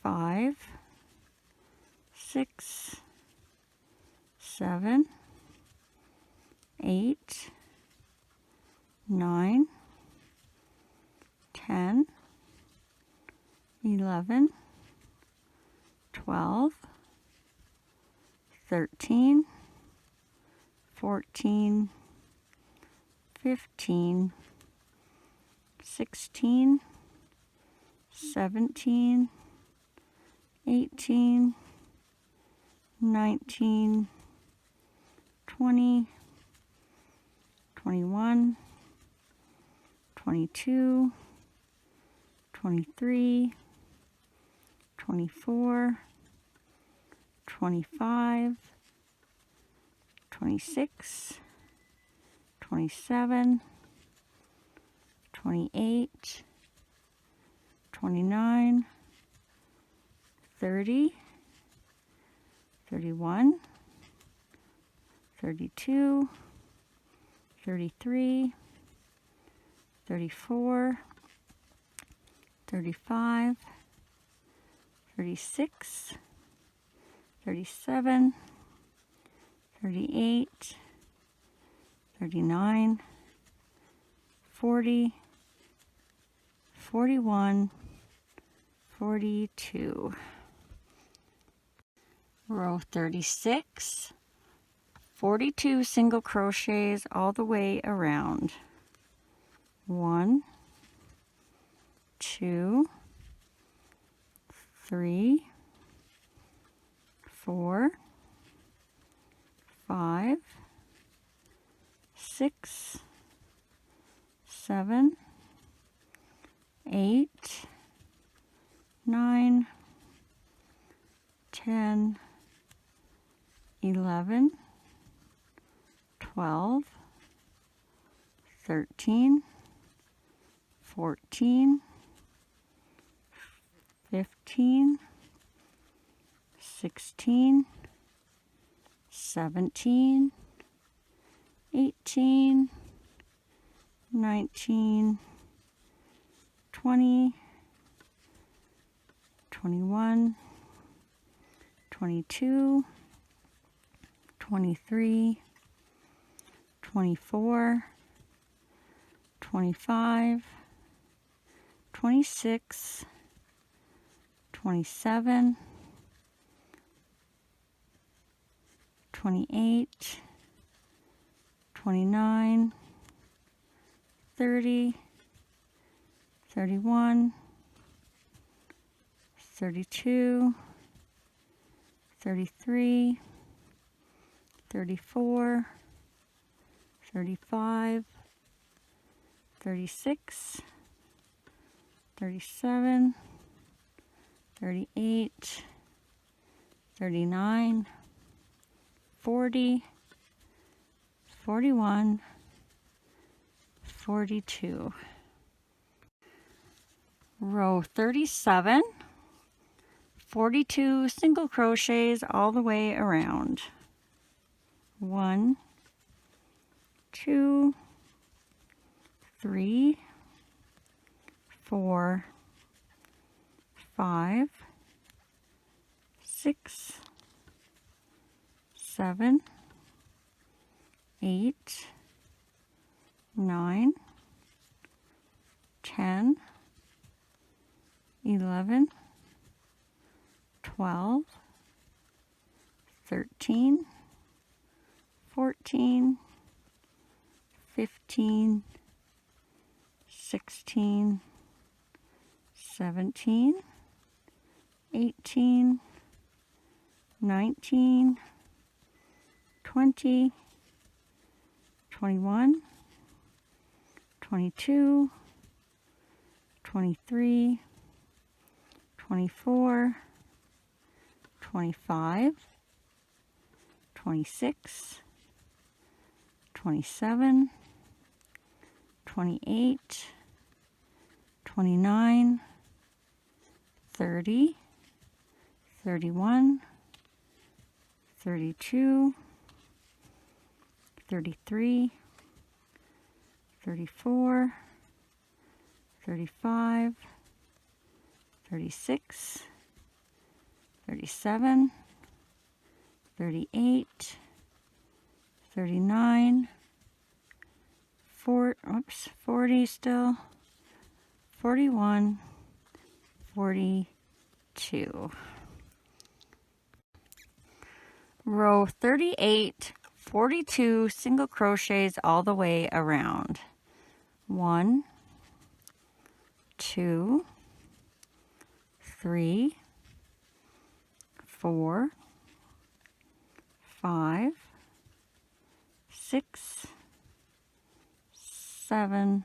5, 6, 7, 8, 9, 10, 11, 12, 13, 14, 15, 16, 17, 18, 19, 20, 21, 22, 23, 24, 25, 26, 27, 28, 29, 30, 31, 32, 33, 34, 35, 36, 37, 38, 39, 40, 41, 42. Row 36, 42 single crochets all the way around. 1, 2, 3, 4, 5, 6, 7, 8, 9, 10, 11, 12, 13, 14, 15, 16, 17, 18, 19, 20, 21, 22, 23, 24, 25, 26, 27, 28, 29, 30, 31, 32, 33, 34, 35, 36, 37, 38, 39, 40, 41, 42. Row 37, 42 single crochets all the way around. 1, 2, 3, 4, 5, 6, 7, 8, 9, 10, 11, 12, 13, 14, 15, 16, 17, 18, 19, 20, 21, 22, 23, 24, 25, 26, 27, 28, 29, 30, 31, 32, 33, 34, 35, 36, 37, 38, 39, 40 still, 41, 42. Row 38, 42 single crochets all the way around. 1, 2, 3, 4, 5, 6, 7,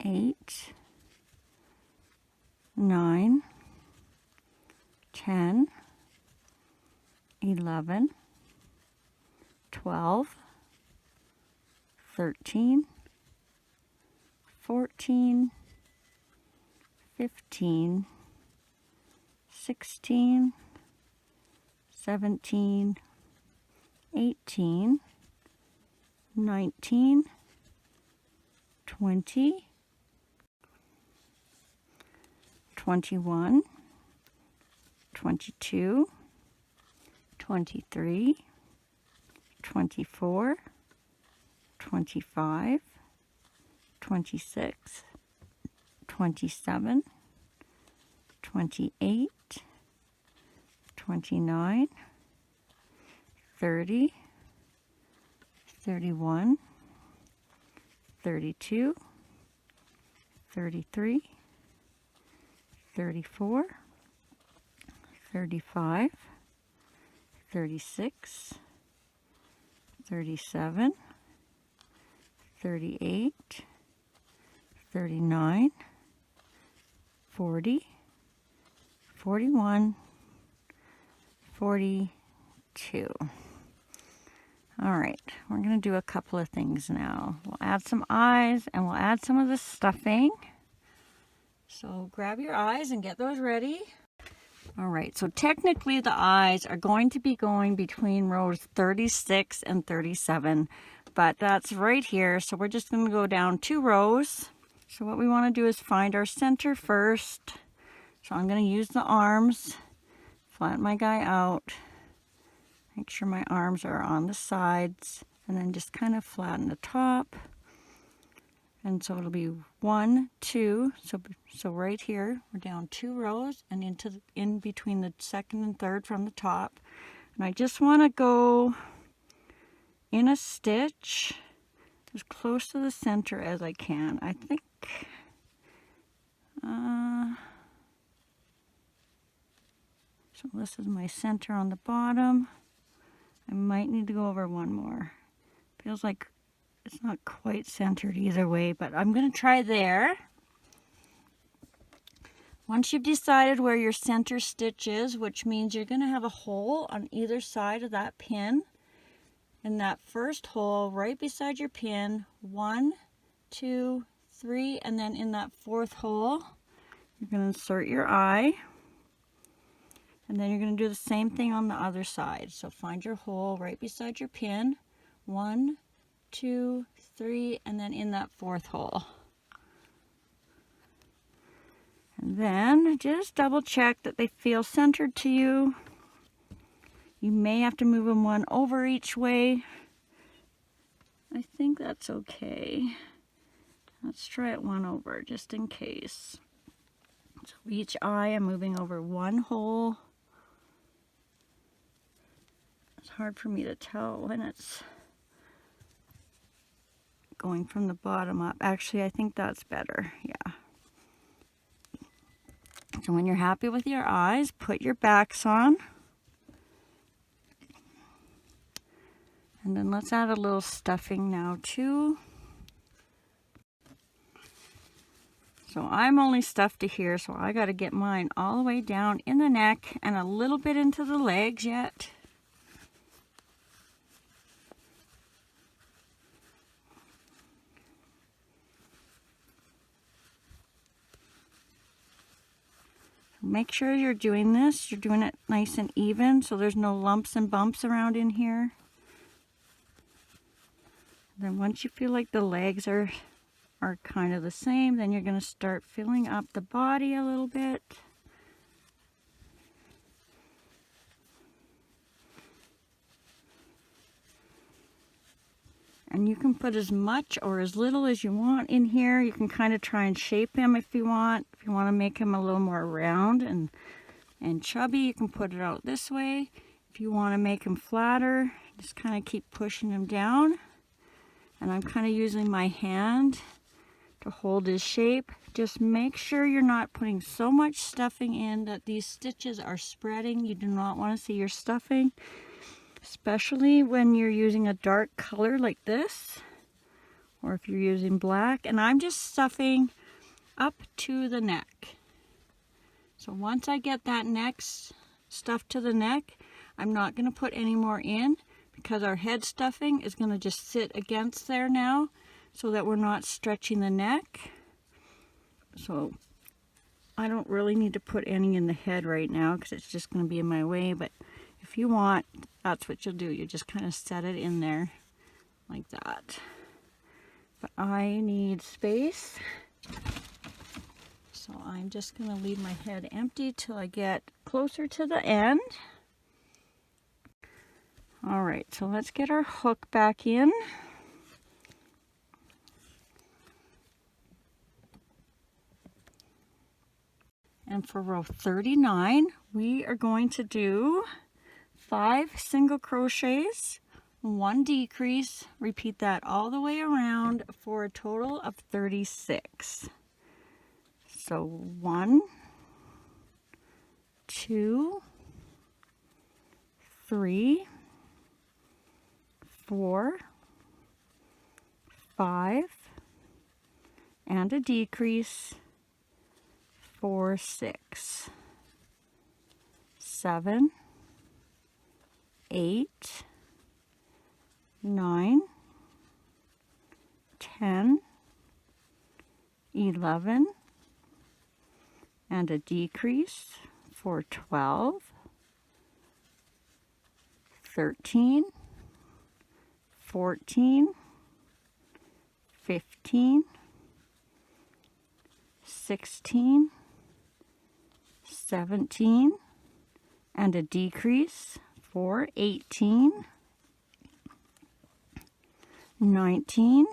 8, 9, 10, 11, 12, 13, 14, 15, 16, 17, 18, 19, 20, 21, 22, 23, 24, 25, 26, 27, 28, 29, 30, 31, 32, 33, 34, 35, 36, 37, 38, 39, 40, 41, 42. All right, we're going to do a couple of things now. We'll add some eyes and we'll add some of the stuffing. So grab your eyes and get those ready. All right, so technically the eyes are going to be going between rows 36 and 37, but that's right here. So we're just going to go down 2 rows. So what we want to do is find our center first. So I'm going to use the arms, flatten my guy out. Make sure my arms are on the sides, and then just kind of flatten the top. And so it'll be 1, 2. So right here, we're down 2 rows and in between the second and third from the top. And I just want to go in a stitch as close to the center as I can. I think so this is my center on the bottom. I might need to go over one more. Feels like it's not quite centered either way, but I'm going to try there. Once you've decided where your center stitch is, which means you're going to have a hole on either side of that pin, in that first hole right beside your pin, 1, 2, 3, and then in that 4th hole, you're going to insert your eye. And then you're going to do the same thing on the other side. So find your hole right beside your pin. 1, 2, 3, and then in that 4th hole. And then just double check that they feel centered to you. You may have to move them one over each way. I think that's okay. Let's try it one over just in case. So each eye I'm moving over one hole. It's hard for me to tell when it's going from the bottom up. Actually, I think that's better. Yeah. So when you're happy with your eyes, put your backs on. And then let's add a little stuffing now too. So I'm only stuffed to here, so I got to get mine all the way down in the neck and a little bit into the legs yet. Make sure you're doing this, you're doing it nice and even so there's no lumps and bumps around in here. Then once you feel like the legs are kind of the same, then you're going to start filling up the body a little bit. And you can put as much or as little as you want in here. You can kind of try and shape him if you want. If you want to make him a little more round and chubby, you can put it out this way. If you want to make him flatter, just kind of keep pushing him down. And I'm kind of using my hand to hold his shape. Just make sure you're not putting so much stuffing in that these stitches are spreading. You do not want to see your stuffing, especially when you're using a dark color like this, or if you're using black. And I'm just stuffing up to the neck. So once I get that neck stuffed to the neck, I'm not going to put any more in because our head stuffing is going to just sit against there now so that we're not stretching the neck. So I don't really need to put any in the head right now because it's just going to be in my way, but if you want, that's what you'll do. You just kind of set it in there like that. But I need space, so I'm just going to leave my head empty till I get closer to the end. All right, so let's get our hook back in. And for row 39, we are going to do 5 single crochets, 1 decrease. Repeat that all the way around for a total of 36. So 1, 2, 3, 4, 5, and a decrease for 6, 7, 8, 9, 10, 11, and a decrease for 12, 13, 14, 15, 16, 17, and a decrease for 18, 19,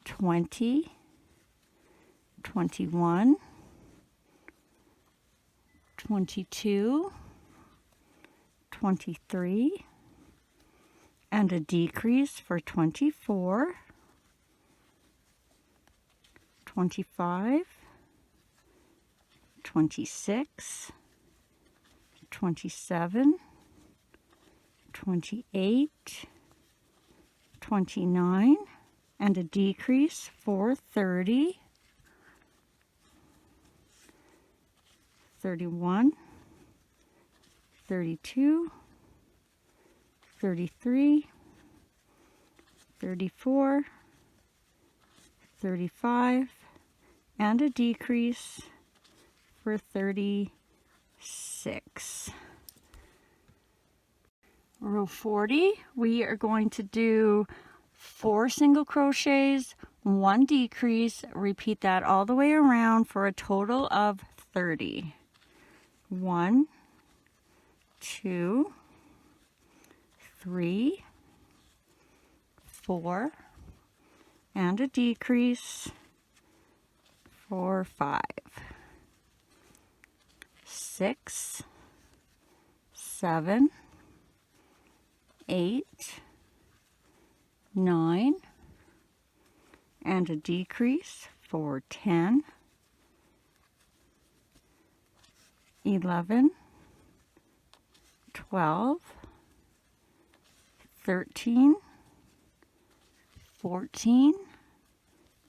20, 21, 22, 23, and a decrease for 24, 25, 26, 27, 28, 29, and a decrease for 30, 31, 32, 33, 34, 35, and a decrease for 36. Row 40, we are going to do 4 single crochets, 1 decrease. Repeat that all the way around for a total of 30. 1, 2, 3, 4, and a decrease for 5, 6, 7, 8, 9, and a decrease for 10, 11, 12, 13, 14,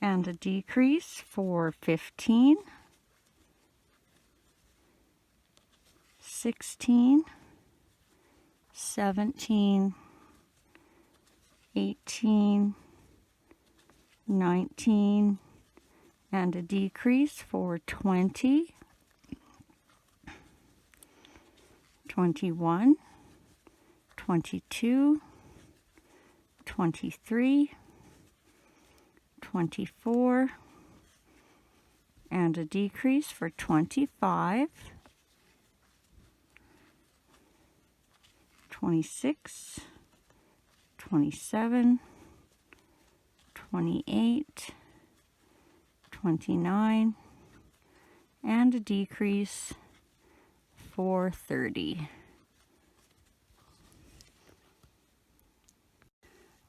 and a decrease for 15, 16, 17, 18, 19, and a decrease for 20, 21, 22, 23, 24, and a decrease for 25, 26, 27, 28, 29, and a decrease for 30.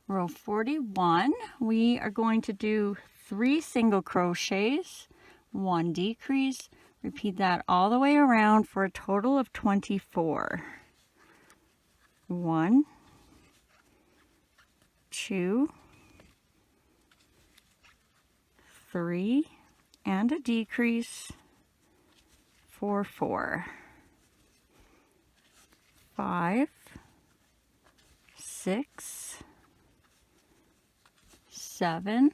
Row 41, we are going to do 3 single crochets, 1 decrease. Repeat that all the way around for a total of 24. 1, 2, 3, and a decrease for 4, 5, 6, 7,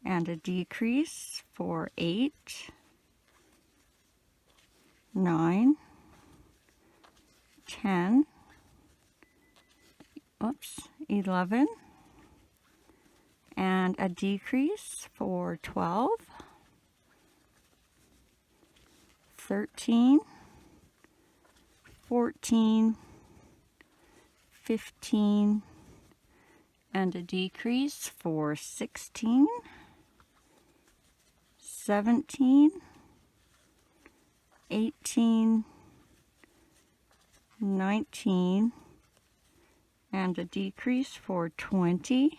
and a decrease for 8, 9, 10, 11, and a decrease for 12, 13, 14, 15, and a decrease for 16, 17, 18, 19, and a decrease for 20,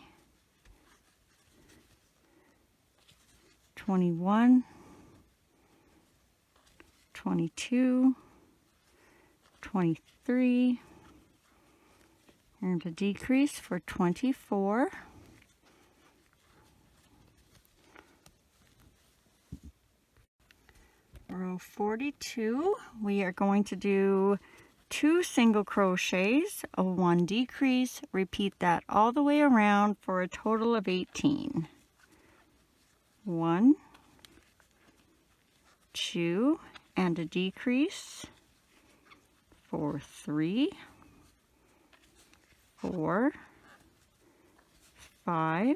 21, 22, 23, and a decrease for 24. Row 42, we are going to do 2 single crochets, a 1 decrease, repeat that all the way around for a total of 18. 1, 2, and a decrease for 3, 4, 5,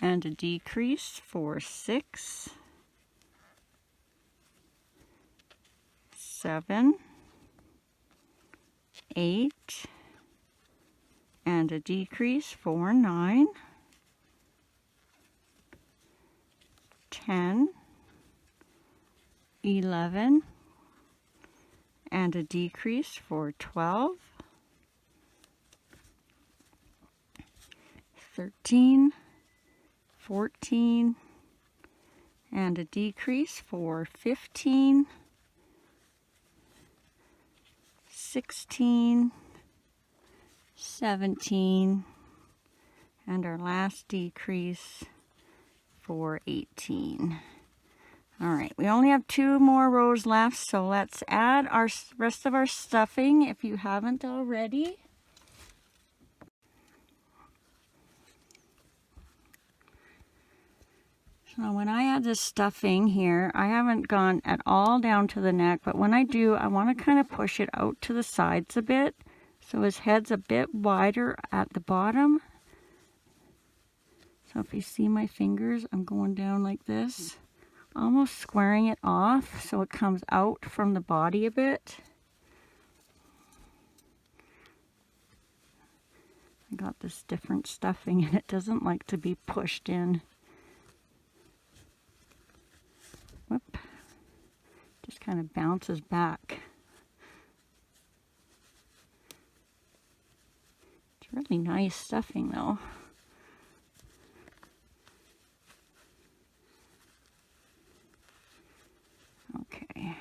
and a decrease for 6, 7, 8, and a decrease for 9, 10, 11, and a decrease for 12, 13, 14, and a decrease for 15, 16, 17, and our last decrease for 18. All right, we only have 2 more rows left, so let's add our rest of our stuffing if you haven't already. So when I add this stuffing here, I haven't gone at all down to the neck, but when I do, I want to kind of push it out to the sides a bit, so his head's a bit wider at the bottom. So if you see my fingers, I'm going down like this, almost squaring it off so it comes out from the body a bit. I got this different stuffing and it doesn't like to be pushed in. Whoop. Just kind of bounces back. It's really nice stuffing though. Okay.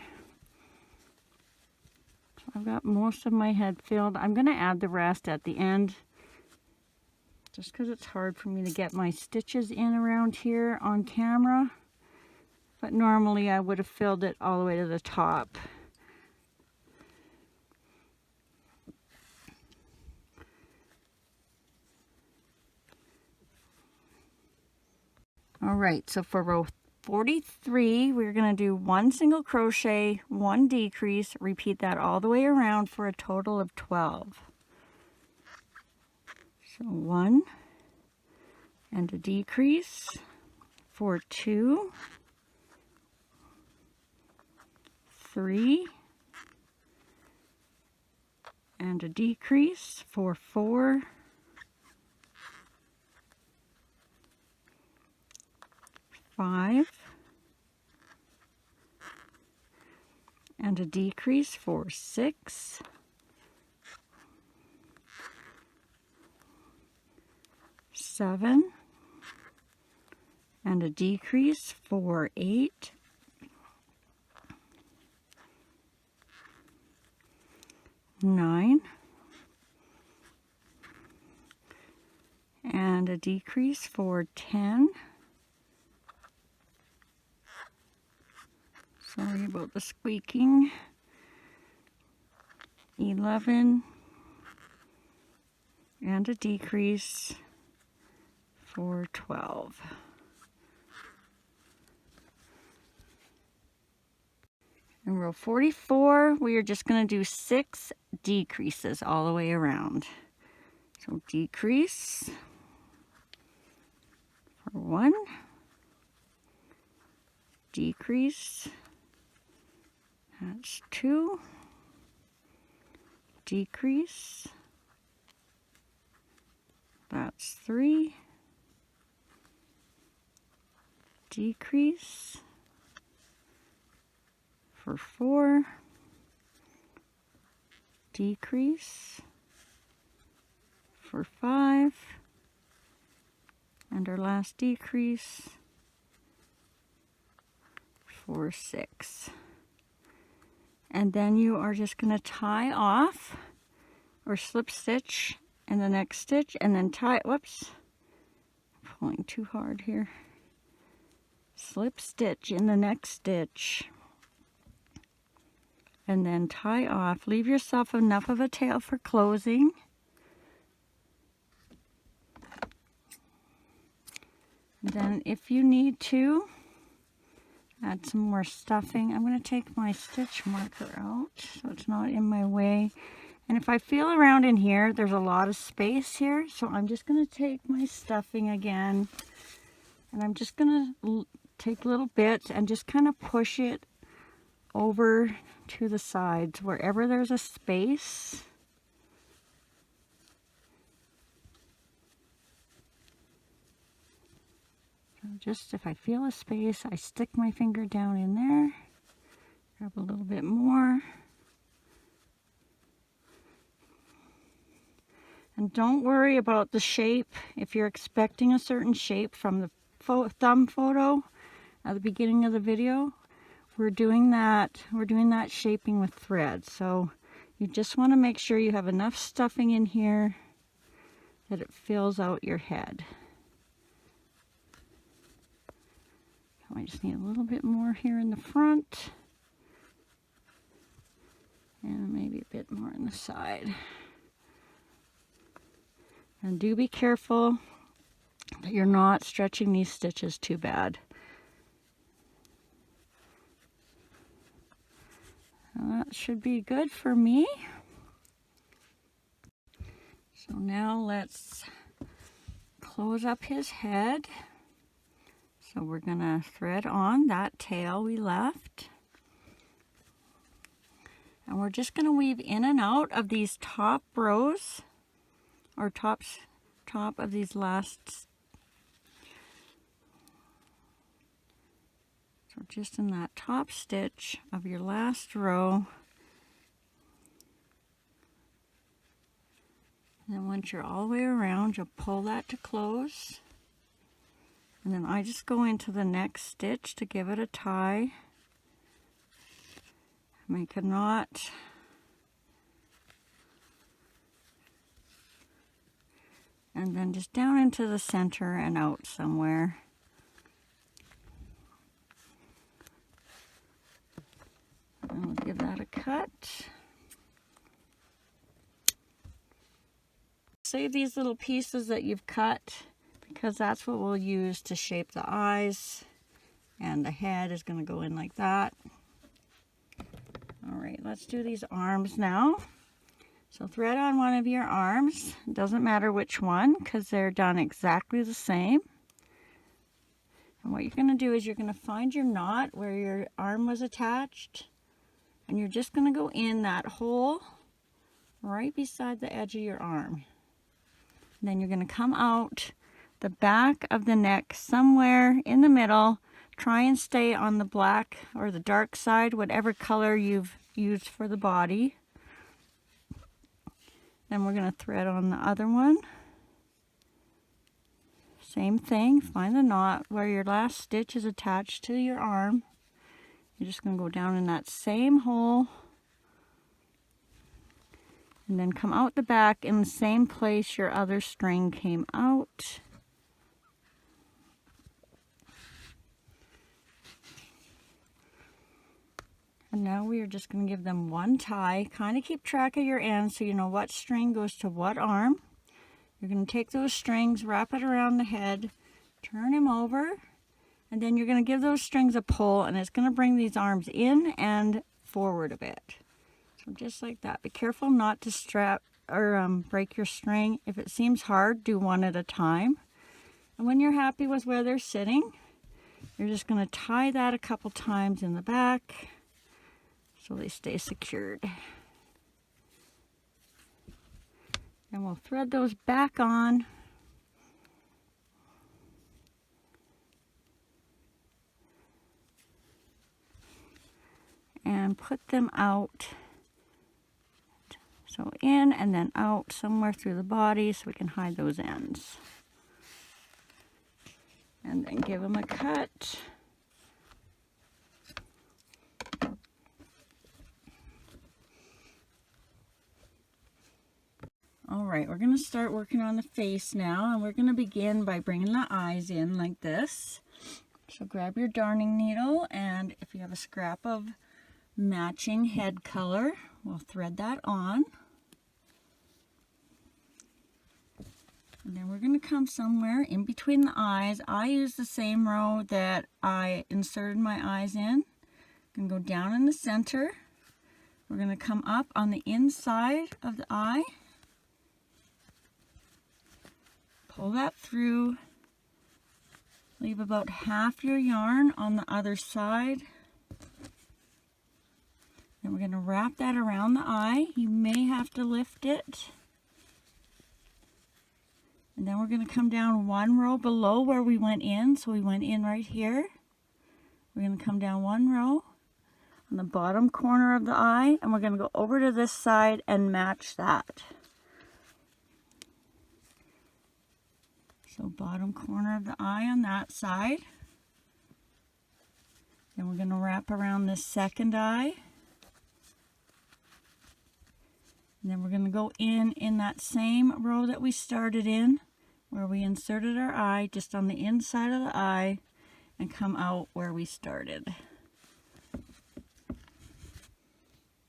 So I've got most of my head filled. I'm going to add the rest at the end, just because it's hard for me to get my stitches in around here on camera. But normally I would have filled it all the way to the top. All right, so for row 43, we're going to do 1 single crochet, 1 decrease, repeat that all the way around for a total of 12. So 1 and a decrease for 2, 3, and a decrease for 4, 5, and a decrease for 6, 7, and a decrease for 8, 9, and a decrease for 10. Sorry about the squeaking. 11, and a decrease for 12. In row 44, we are just going to do 6 decreases all the way around. So decrease for 1, decrease, that's 2, decrease, that's 3, decrease for 4, decrease for 5, and our last decrease for 6. And then you are just going to tie off or slip stitch in the next stitch and then tie, whoops, pulling too hard here. Slip stitch in the next stitch and then tie off. Leave yourself enough of a tail for closing. Then if you need to, add some more stuffing. I'm going to take my stitch marker out so it's not in my way. And if I feel around in here, there's a lot of space here. So I'm just going to take my stuffing again. And I'm just going to take little bits and just kind of push it over to the sides wherever there's a space. So just if I feel a space, I stick my finger down in there, grab a little bit more. And don't worry about the shape. If you're expecting a certain shape from the thumb photo at the beginning of the video, we're doing that shaping with thread. So you just want to make sure you have enough stuffing in here that it fills out your head. I just need a little bit more here in the front and maybe a bit more on the side. And do be careful that you're not stretching these stitches too bad. That should be good for me. So now let's close up his head. So we're going to thread on that tail we left. And we're just going to weave in and out of these top rows, or top of these last. So just in that top stitch of your last row. And then once you're all the way around, you'll pull that to close. And then I just go into the next stitch to give it a tie. Make a knot. And then just down into the center and out somewhere. And we'll give that a cut. Save these little pieces that you've cut, because that's what we'll use to shape the eyes, and the head is going to go in like that. All right, let's do these arms now. So thread on one of your arms. It doesn't matter which one, because they're done exactly the same. And what you're going to do is you're going to find your knot where your arm was attached, and you're just going to go in that hole right beside the edge of your arm. And then you're going to come out the back of the neck somewhere in the middle. Try and stay on the black or the dark side, whatever color you've used for the body. Then we're going to thread on the other one. Same thing, find the knot where your last stitch is attached to your arm. You're just going to go down in that same hole. And then come out the back in the same place your other string came out. And now we are just going to give them one tie. Kind of keep track of your ends so you know what string goes to what arm. You're going to take those strings, wrap it around the head, turn him over, and then you're going to give those strings a pull, and it's going to bring these arms in and forward a bit. So just like that. Be careful not to strap or break your string. If it seems hard, do one at a time. And when you're happy with where they're sitting, you're just going to tie that a couple times in the back so they stay secured. And we'll thread those back on. And put them out. So in and then out somewhere through the body so we can hide those ends. And then give them a cut. All right, we're going to start working on the face now, and we're going to begin by bringing the eyes in like this. So grab your darning needle, and if you have a scrap of matching head color, we'll thread that on. And then we're going to come somewhere in between the eyes. I use the same row that I inserted my eyes in. I'm going to go down in the center. We're going to come up on the inside of the eye. Pull that through. Leave about half your yarn on the other side. Then we're going to wrap that around the eye. You may have to lift it. And then we're going to come down one row below where we went in. So we went in right here. We're going to come down one row on the bottom corner of the eye, and we're going to go over to this side and match that. So bottom corner of the eye on that side. Then we're going to wrap around this second eye. And then we're going to go in that same row that we started in, where we inserted our eye, just on the inside of the eye, and come out where we started.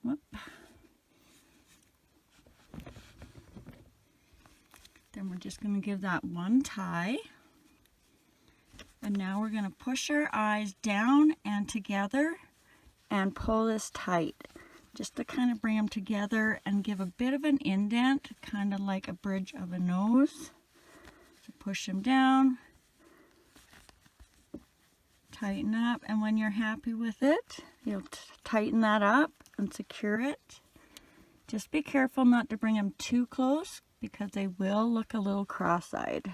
Whoop. Then we're just going to give that one tie. And now we're going to push our eyes down and together and pull this tight, just to kind of bring them together and give a bit of an indent, kind of like a bridge of a nose. So push them down, tighten up, and when you're happy with it, you'll tighten that up and secure it. Just be careful not to bring them too close, because they will look a little cross-eyed.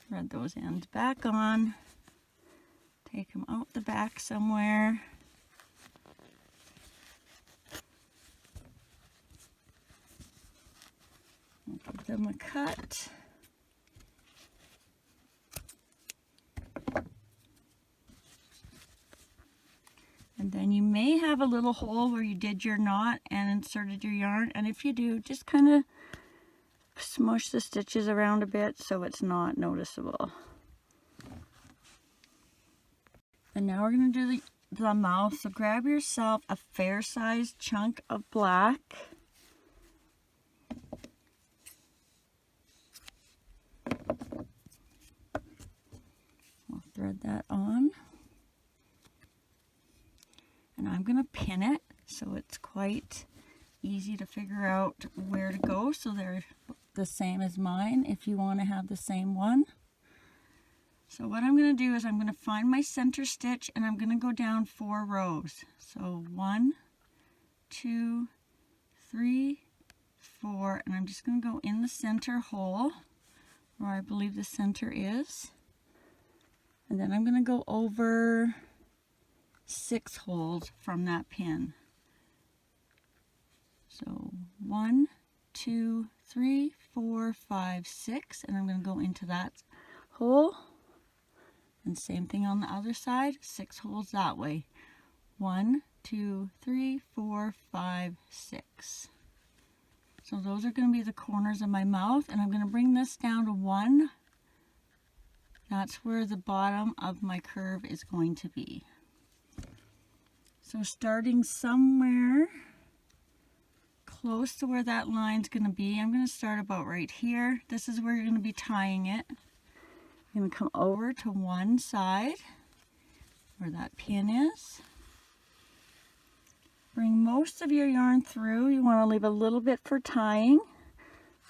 Thread those ends back on. Take them out the back somewhere. Give them a cut. And then you may have a little hole where you did your knot and inserted your yarn, and if you do, just kind of smush the stitches around a bit so it's not noticeable. And now we're going to do the mouth. So grab yourself a fair-sized chunk of black. We'll thread that on. And I'm going to pin it so it's quite easy to figure out where to go, so they're the same as mine if you want to have the same one. So what I'm going to do is I'm going to find my center stitch, and I'm going to go down 4 rows. So 1, 2, 3, 4, and I'm just going to go in the center hole where I believe the center is, and then I'm going to go over 6 holes from that pin. So 1, 2, 3, 4, 5, 6, and I'm going to go into that hole. And same thing on the other side, 6 holes that way. 1, 2, 3, 4, 5, 6. So those are going to be the corners of my mouth, and I'm going to bring this down to 1. That's where the bottom of my curve is going to be. So starting somewhere close to where that line's going to be, I'm going to start about right here. This is where you're going to be tying it. I'm going to come over to one side where that pin is. Bring most of your yarn through. You want to leave a little bit for tying.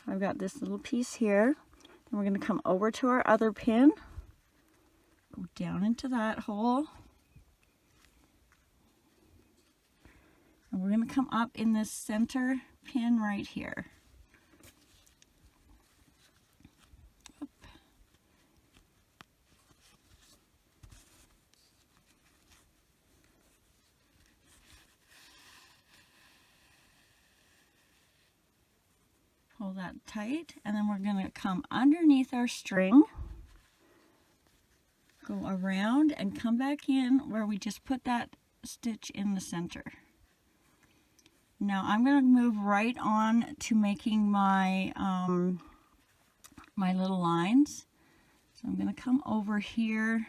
So I've got this little piece here. Then we're going to come over to our other pin. Go down into that hole. And we're going to come up in this center pin right here. Up. Pull that tight, and then we're going to come underneath our string, go around and come back in where we just put that stitch in the center. Now I'm going to move right on to making my my little lines. So I'm going to come over here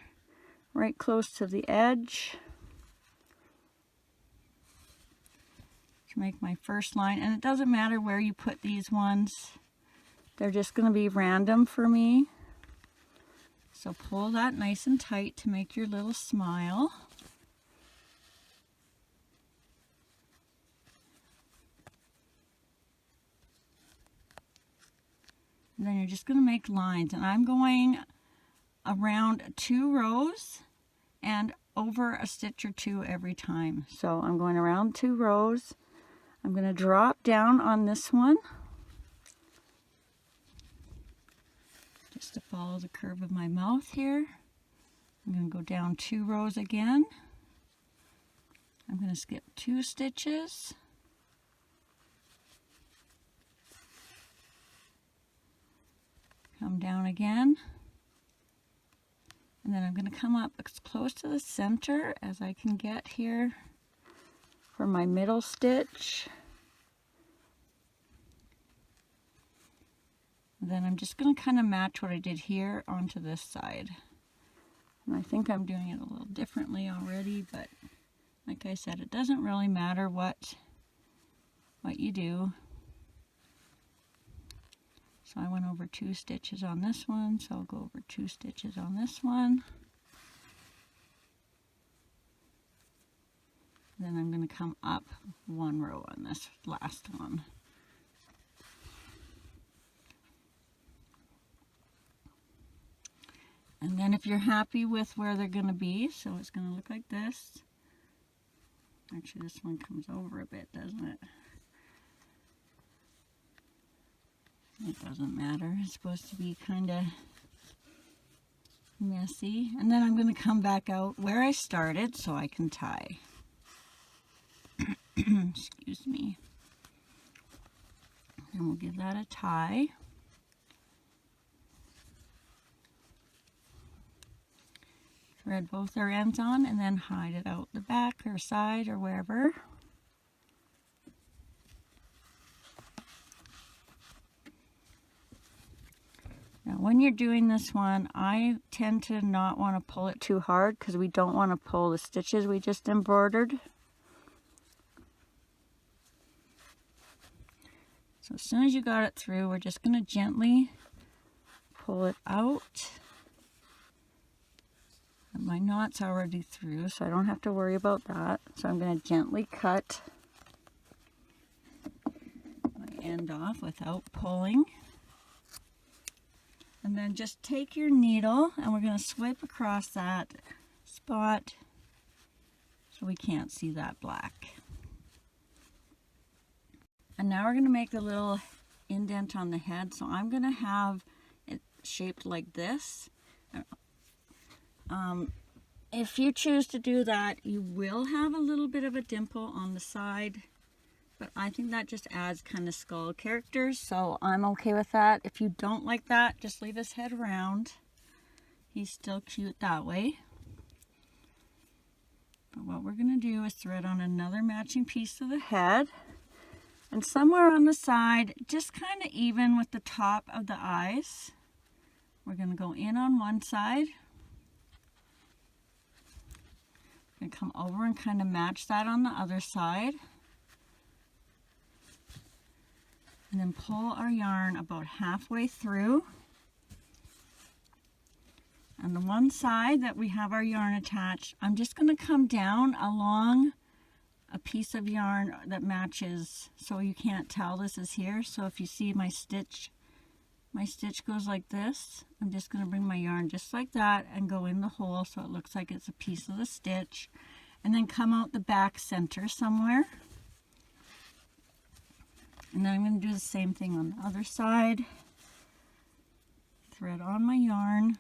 right close to the edge to make my first line, and it doesn't matter where you put these ones, they're just going to be random for me. So pull that nice and tight to make your little smile. And then you're just going to make lines, and I'm going around 2 rows and over a stitch or 2 every time. So I'm going around 2 rows. I'm going to drop down on this one just to follow the curve of my mouth here. I'm going to go down 2 rows again. I'm going to skip 2 stitches. Come down again, and then I'm going to come up as close to the center as I can get here for my middle stitch. And then I'm just going to kind of match what I did here onto this side. And I think I'm doing it a little differently already, but like I said, it doesn't really matter what you do. So I went over 2 stitches on this one, so I'll go over 2 stitches on this one. Then I'm going to come up 1 row on this last one. And then if you're happy with where they're going to be, so it's going to look like this. Actually, this one comes over a bit, doesn't it? It doesn't matter. It's supposed to be kind of messy. And then I'm going to come back out where I started so I can tie. Excuse me. And we'll give that a tie. Thread both our ends on and then hide it out the back or side or wherever. Now when you're doing this one, I tend to not want to pull it too hard because we don't want to pull the stitches we just embroidered. So as soon as you got it through, we're just going to gently pull it out. And my knot's already through, so I don't have to worry about that. So I'm going to gently cut my end off without pulling. And then just take your needle and we're going to swipe across that spot so we can't see that black. And now we're going to make a little indent on the head. So I'm going to have it shaped like this. If you choose to do that, you will have a little bit of a dimple on the side. But I think that just adds kind of skull characters, so I'm okay with that. If you don't like that, just leave his head round. He's still cute that way. But what we're going to do is thread on another matching piece of the head. And somewhere on the side, just kind of even with the top of the eyes, we're going to go in on one side. We're going to come over and kind of match that on the other side. And then pull our yarn about halfway through. On the one side that we have our yarn attached, I'm just going to come down along a piece of yarn that matches, so you can't tell this is here. So if you see my stitch goes like this. I'm just going to bring my yarn just like that and go in the hole so it looks like it's a piece of the stitch, and then come out the back center somewhere. And then I'm going to do the same thing on the other side. Thread on my yarn.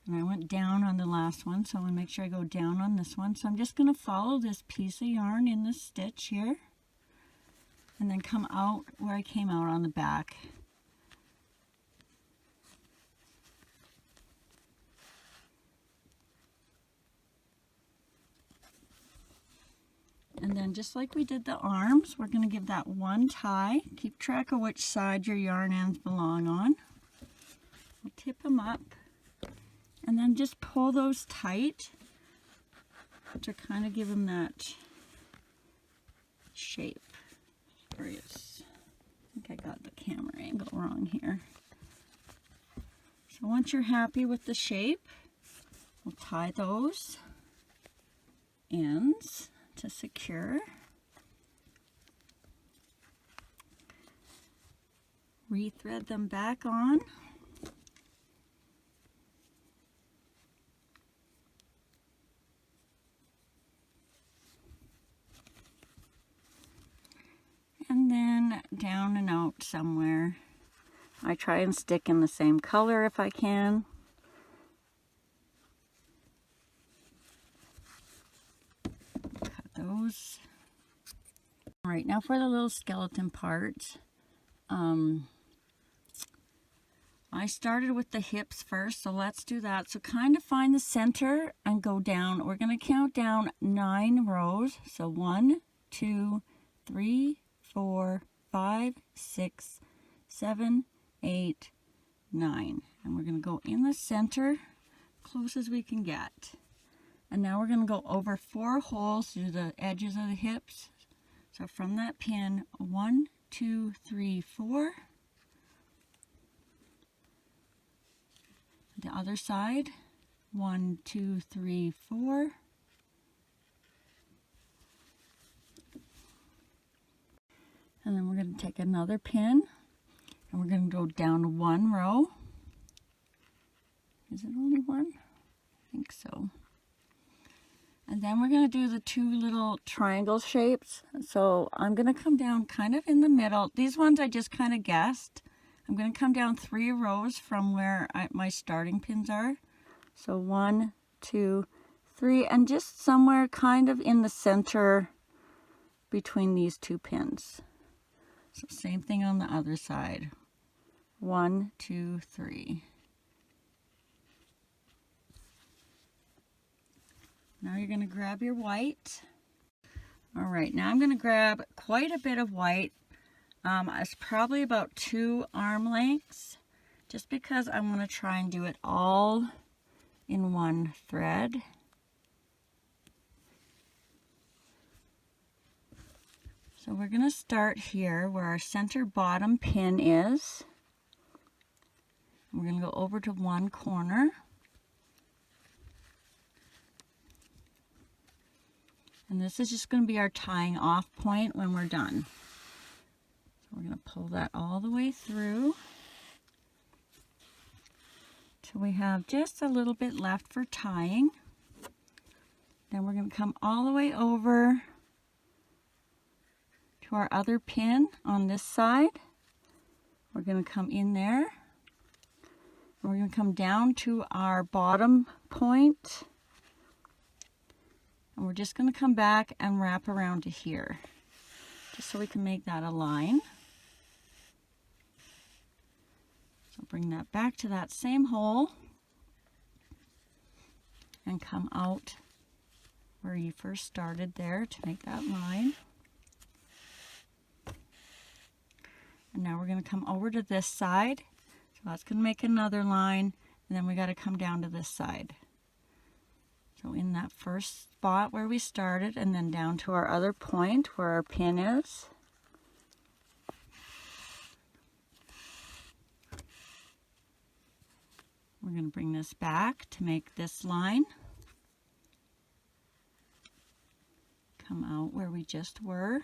And I went down on the last one, so I'm going to make sure I go down on this one. So I'm just going to follow this piece of yarn in this stitch here. And then come out where I came out on the back. just like we did the arms, we're going to give that one tie. Keep track of which side your yarn ends belong on. We'll tip them up and then just pull those tight to kind of give them that shape. Sorry, I think I got the camera angle wrong here. So once you're happy with the shape, we'll tie those ends to secure. Rethread them back on. And then down and out somewhere. I try and stick in the same color if I can. Cut those. All right, now for the little skeleton part. I started with the hips first, so let's do that. So kind of find the center and go down. We're going to count down 9 rows. So 1, 2, 3, 4, 5, 6, 7, 8, 9. And we're going to go in the center, close as we can get. And now we're going to go over 4 holes through the edges of the hips. So from that pin, 1, 2, 3, 4. The other side, 1, 2, 3, 4. And then we're going to take another pin and we're going to go down 1 row. Is it only 1? I think so. And then we're going to do the 2 little triangle shapes. So I'm going to come down kind of in the middle. These ones I just kind of guessed. I'm going to come down 3 rows from where my starting pins are. So 1, 2, 3, and just somewhere kind of in the center between these 2 pins. So same thing on the other side. 1, 2, 3. Now you're going to grab your white. All right, now I'm going to grab quite a bit of white. It's probably about 2 arm lengths, just because I want to try and do it all in one thread. So we're going to start here where our center bottom pin is. We're going to go over to one corner. And this is just going to be our tying off point when we're done. So we're going to pull that all the way through till we have just a little bit left for tying. Then we're going to come all the way over to our other pin on this side. We're going to come in there. And we're going to come down to our bottom point. And we're just going to come back and wrap around to here, just so we can make that a line. So bring that back to that same hole and come out where you first started there to make that line. And now we're going to come over to this side. So that's going to make another line, and then we got to come down to this side. So in that first spot where we started, and then down to our other point where our pin is. We're going to bring this back to make this line. Come out where we just were.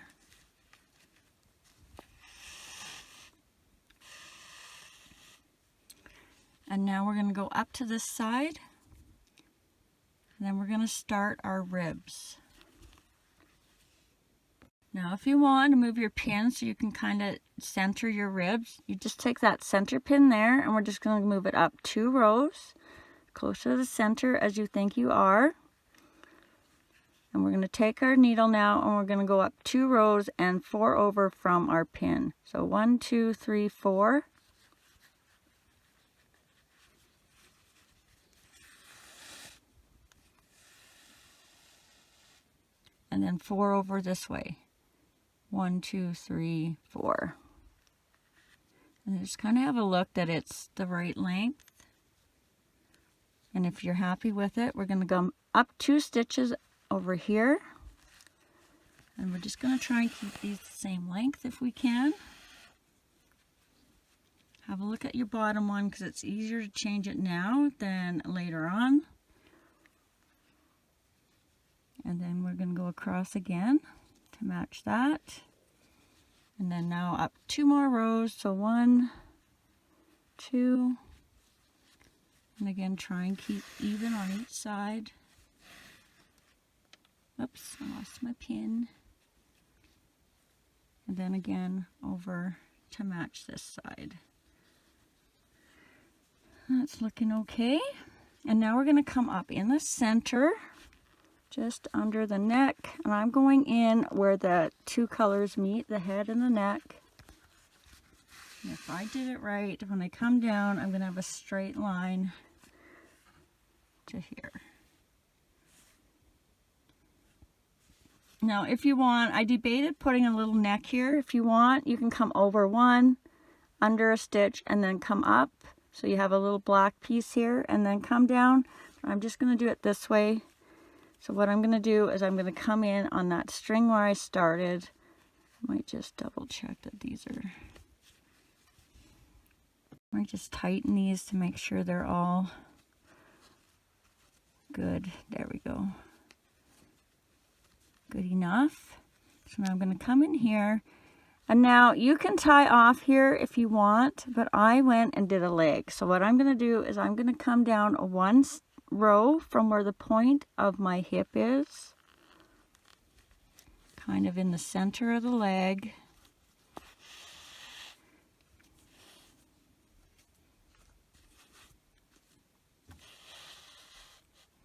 And now we're going to go up to this side. And then we're going to start our ribs. Now if you want to move your pin so you can kind of center your ribs, you just take that center pin there and we're just going to move it up 2 rows, close to the center as you think you are. And we're going to take our needle now and we're going to go up 2 rows and 4 over from our pin. So 1, 2, 3, 4. and then 4 over this way. 1, 2, 3, 4. And just kind of have a look that it's the right length. And if you're happy with it, we're going to go up 2 stitches over here. And we're just going to try and keep these the same length if we can. Have a look at your bottom one because it's easier to change it now than later on. And then we're going to go across again to match that. And then now up 2 more rows. So 1, 2, and again try and keep even on each side. Oops, I lost my pin. And then again over to match this side. That's looking okay. And now we're going to come up in the center, just under the neck. And I'm going in where the 2 colors meet, the head and the neck. And if I did it right, when I come down, I'm going to have a straight line to here. Now, if you want, I debated putting a little neck here. If you want, you can come over 1, under a stitch, and then come up. So you have a little black piece here, and then come down. I'm just going to do it this way. So what I'm going to do is I'm going to come in on that string where I started. I might just double check that these are... I might just tighten these to make sure they're all good. There we go. Good enough. So now I'm going to come in here. And now you can tie off here if you want, but I went and did a leg. So what I'm going to do is I'm going to come down 1 row from where the point of my hip is, kind of in the center of the leg.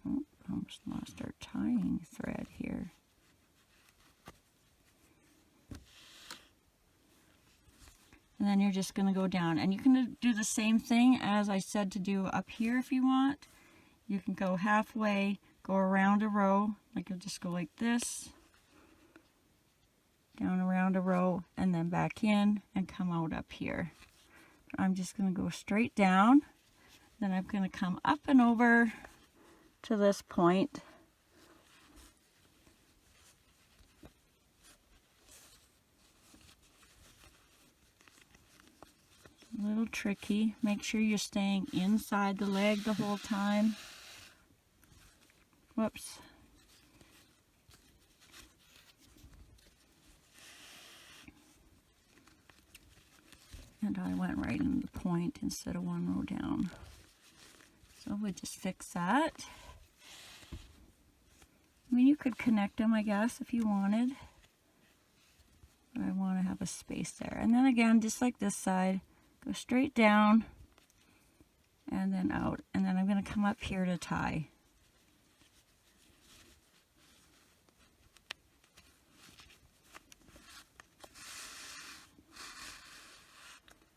Oh, almost lost our tying thread here. And then you're just going to go down. And you can do the same thing as I said to do up here if you want. You can go halfway, go around a row, like you'll just go like this, down around a row, and then back in and come out up here. I'm just going to go straight down. Then I'm going to come up and over to this point. A little tricky. Make sure you're staying inside the leg the whole time. Whoops. And I went right in the point instead of 1 row down. So we just fix that. I mean, you could connect them, I guess, if you wanted. But I want to have a space there. And then again, just like this side, go straight down and then out. And then I'm going to come up here to tie.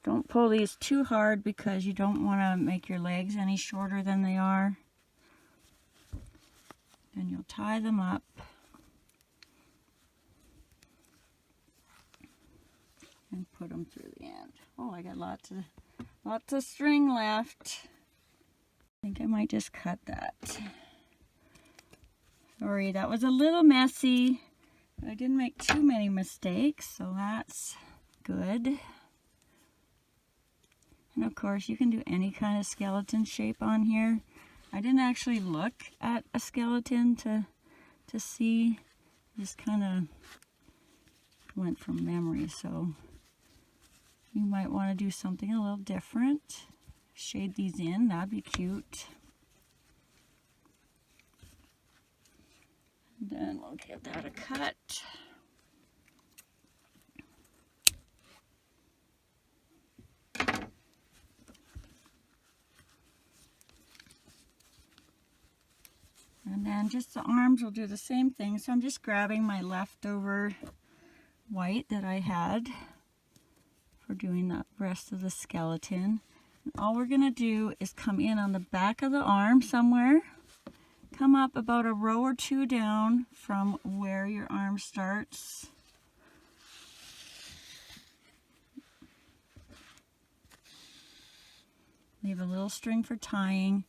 Don't pull these too hard because you don't want to make your legs any shorter than they are. Then you'll tie them up. And put them through the end. Oh, I got lots of string left. I think I might just cut that. Sorry, that was a little messy. But I didn't make too many mistakes, so that's good. And of course, you can do any kind of skeleton shape on here. I didn't actually look at a skeleton to see. Just kind of went from memory, so you might want to do something a little different. Shade these in, that'd be cute. And then we'll give that a cut. And then just the arms will do the same thing. So I'm just grabbing my leftover white that I had for doing the rest of the skeleton. And all we're going to do is come in on the back of the arm somewhere, come up about a row or two down from where your arm starts. Leave a little string for tying.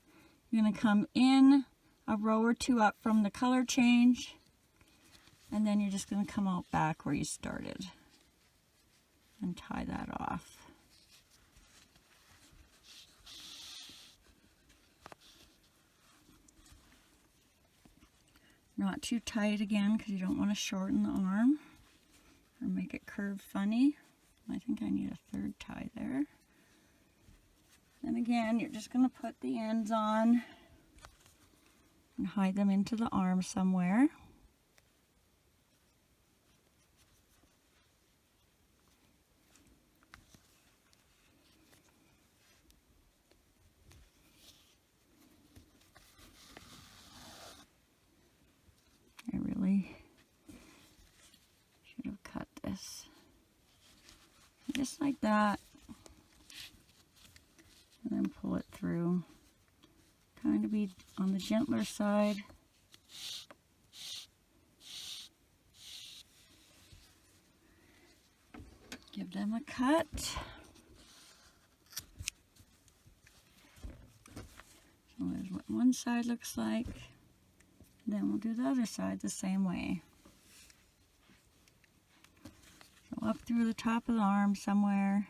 You're going to come in a row or two up from the color change, and then you're just going to come out back where you started and tie that off. Not too tight again, because you don't want to shorten the arm or make it curve funny. I think I need a third tie there. Then again, you're just going to put the ends on and hide them into the arm somewhere. I really should have cut this. Just like that. And then pull it through. Trying to be on the gentler side. Give them a cut. So there's what one side looks like. Then we'll do the other side the same way. So up through the top of the arm somewhere.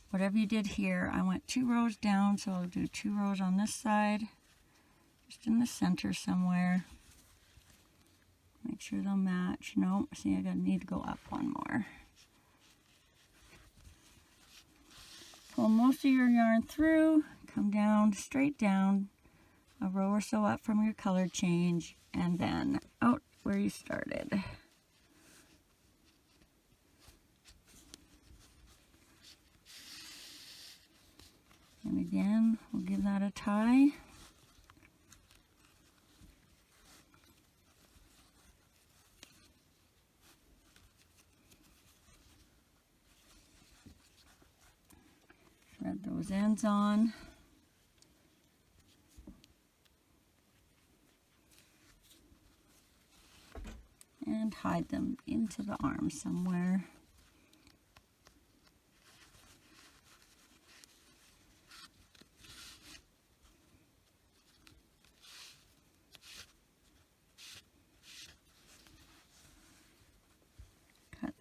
Whatever you did here, I went 2 rows down, so I'll do 2 rows on this side, just in the center somewhere. Make sure they'll match. Nope, see, I need to go up one more. Pull most of your yarn through, come down, straight down, a row or so up from your color change, and then out where you started. And again, we'll give that a tie. Thread those ends on. And hide them into the arm somewhere.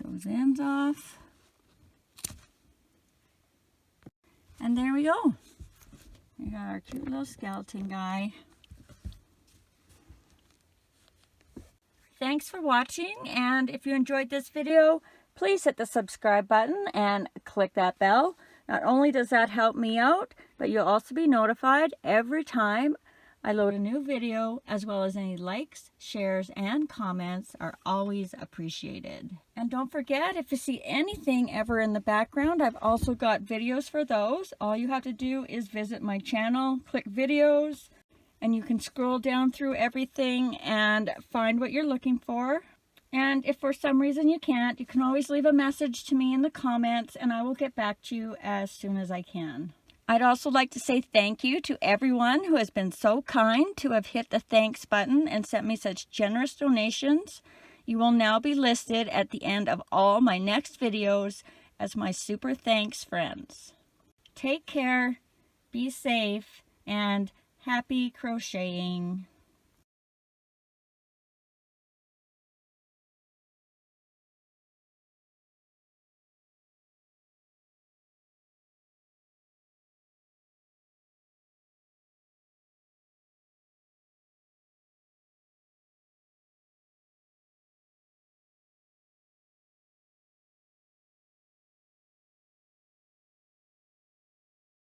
Those ends off, and there we go. We got our cute little skeleton guy. Thanks for watching, and if you enjoyed this video, please hit the subscribe button and click that bell. Not only does that help me out, but you'll also be notified every time I load a new video, as well as any likes, shares, and comments are always appreciated. And don't forget, if you see anything ever in the background, I've also got videos for those. All you have to do is visit my channel, click videos, and you can scroll down through everything and find what you're looking for. And if for some reason you can't, you can always leave a message to me in the comments, and I will get back to you as soon as I can. I'd also like to say thank you to everyone who has been so kind to have hit the thanks button and sent me such generous donations. You will now be listed at the end of all my next videos as my super thanks friends. Take care, be safe, and happy crocheting.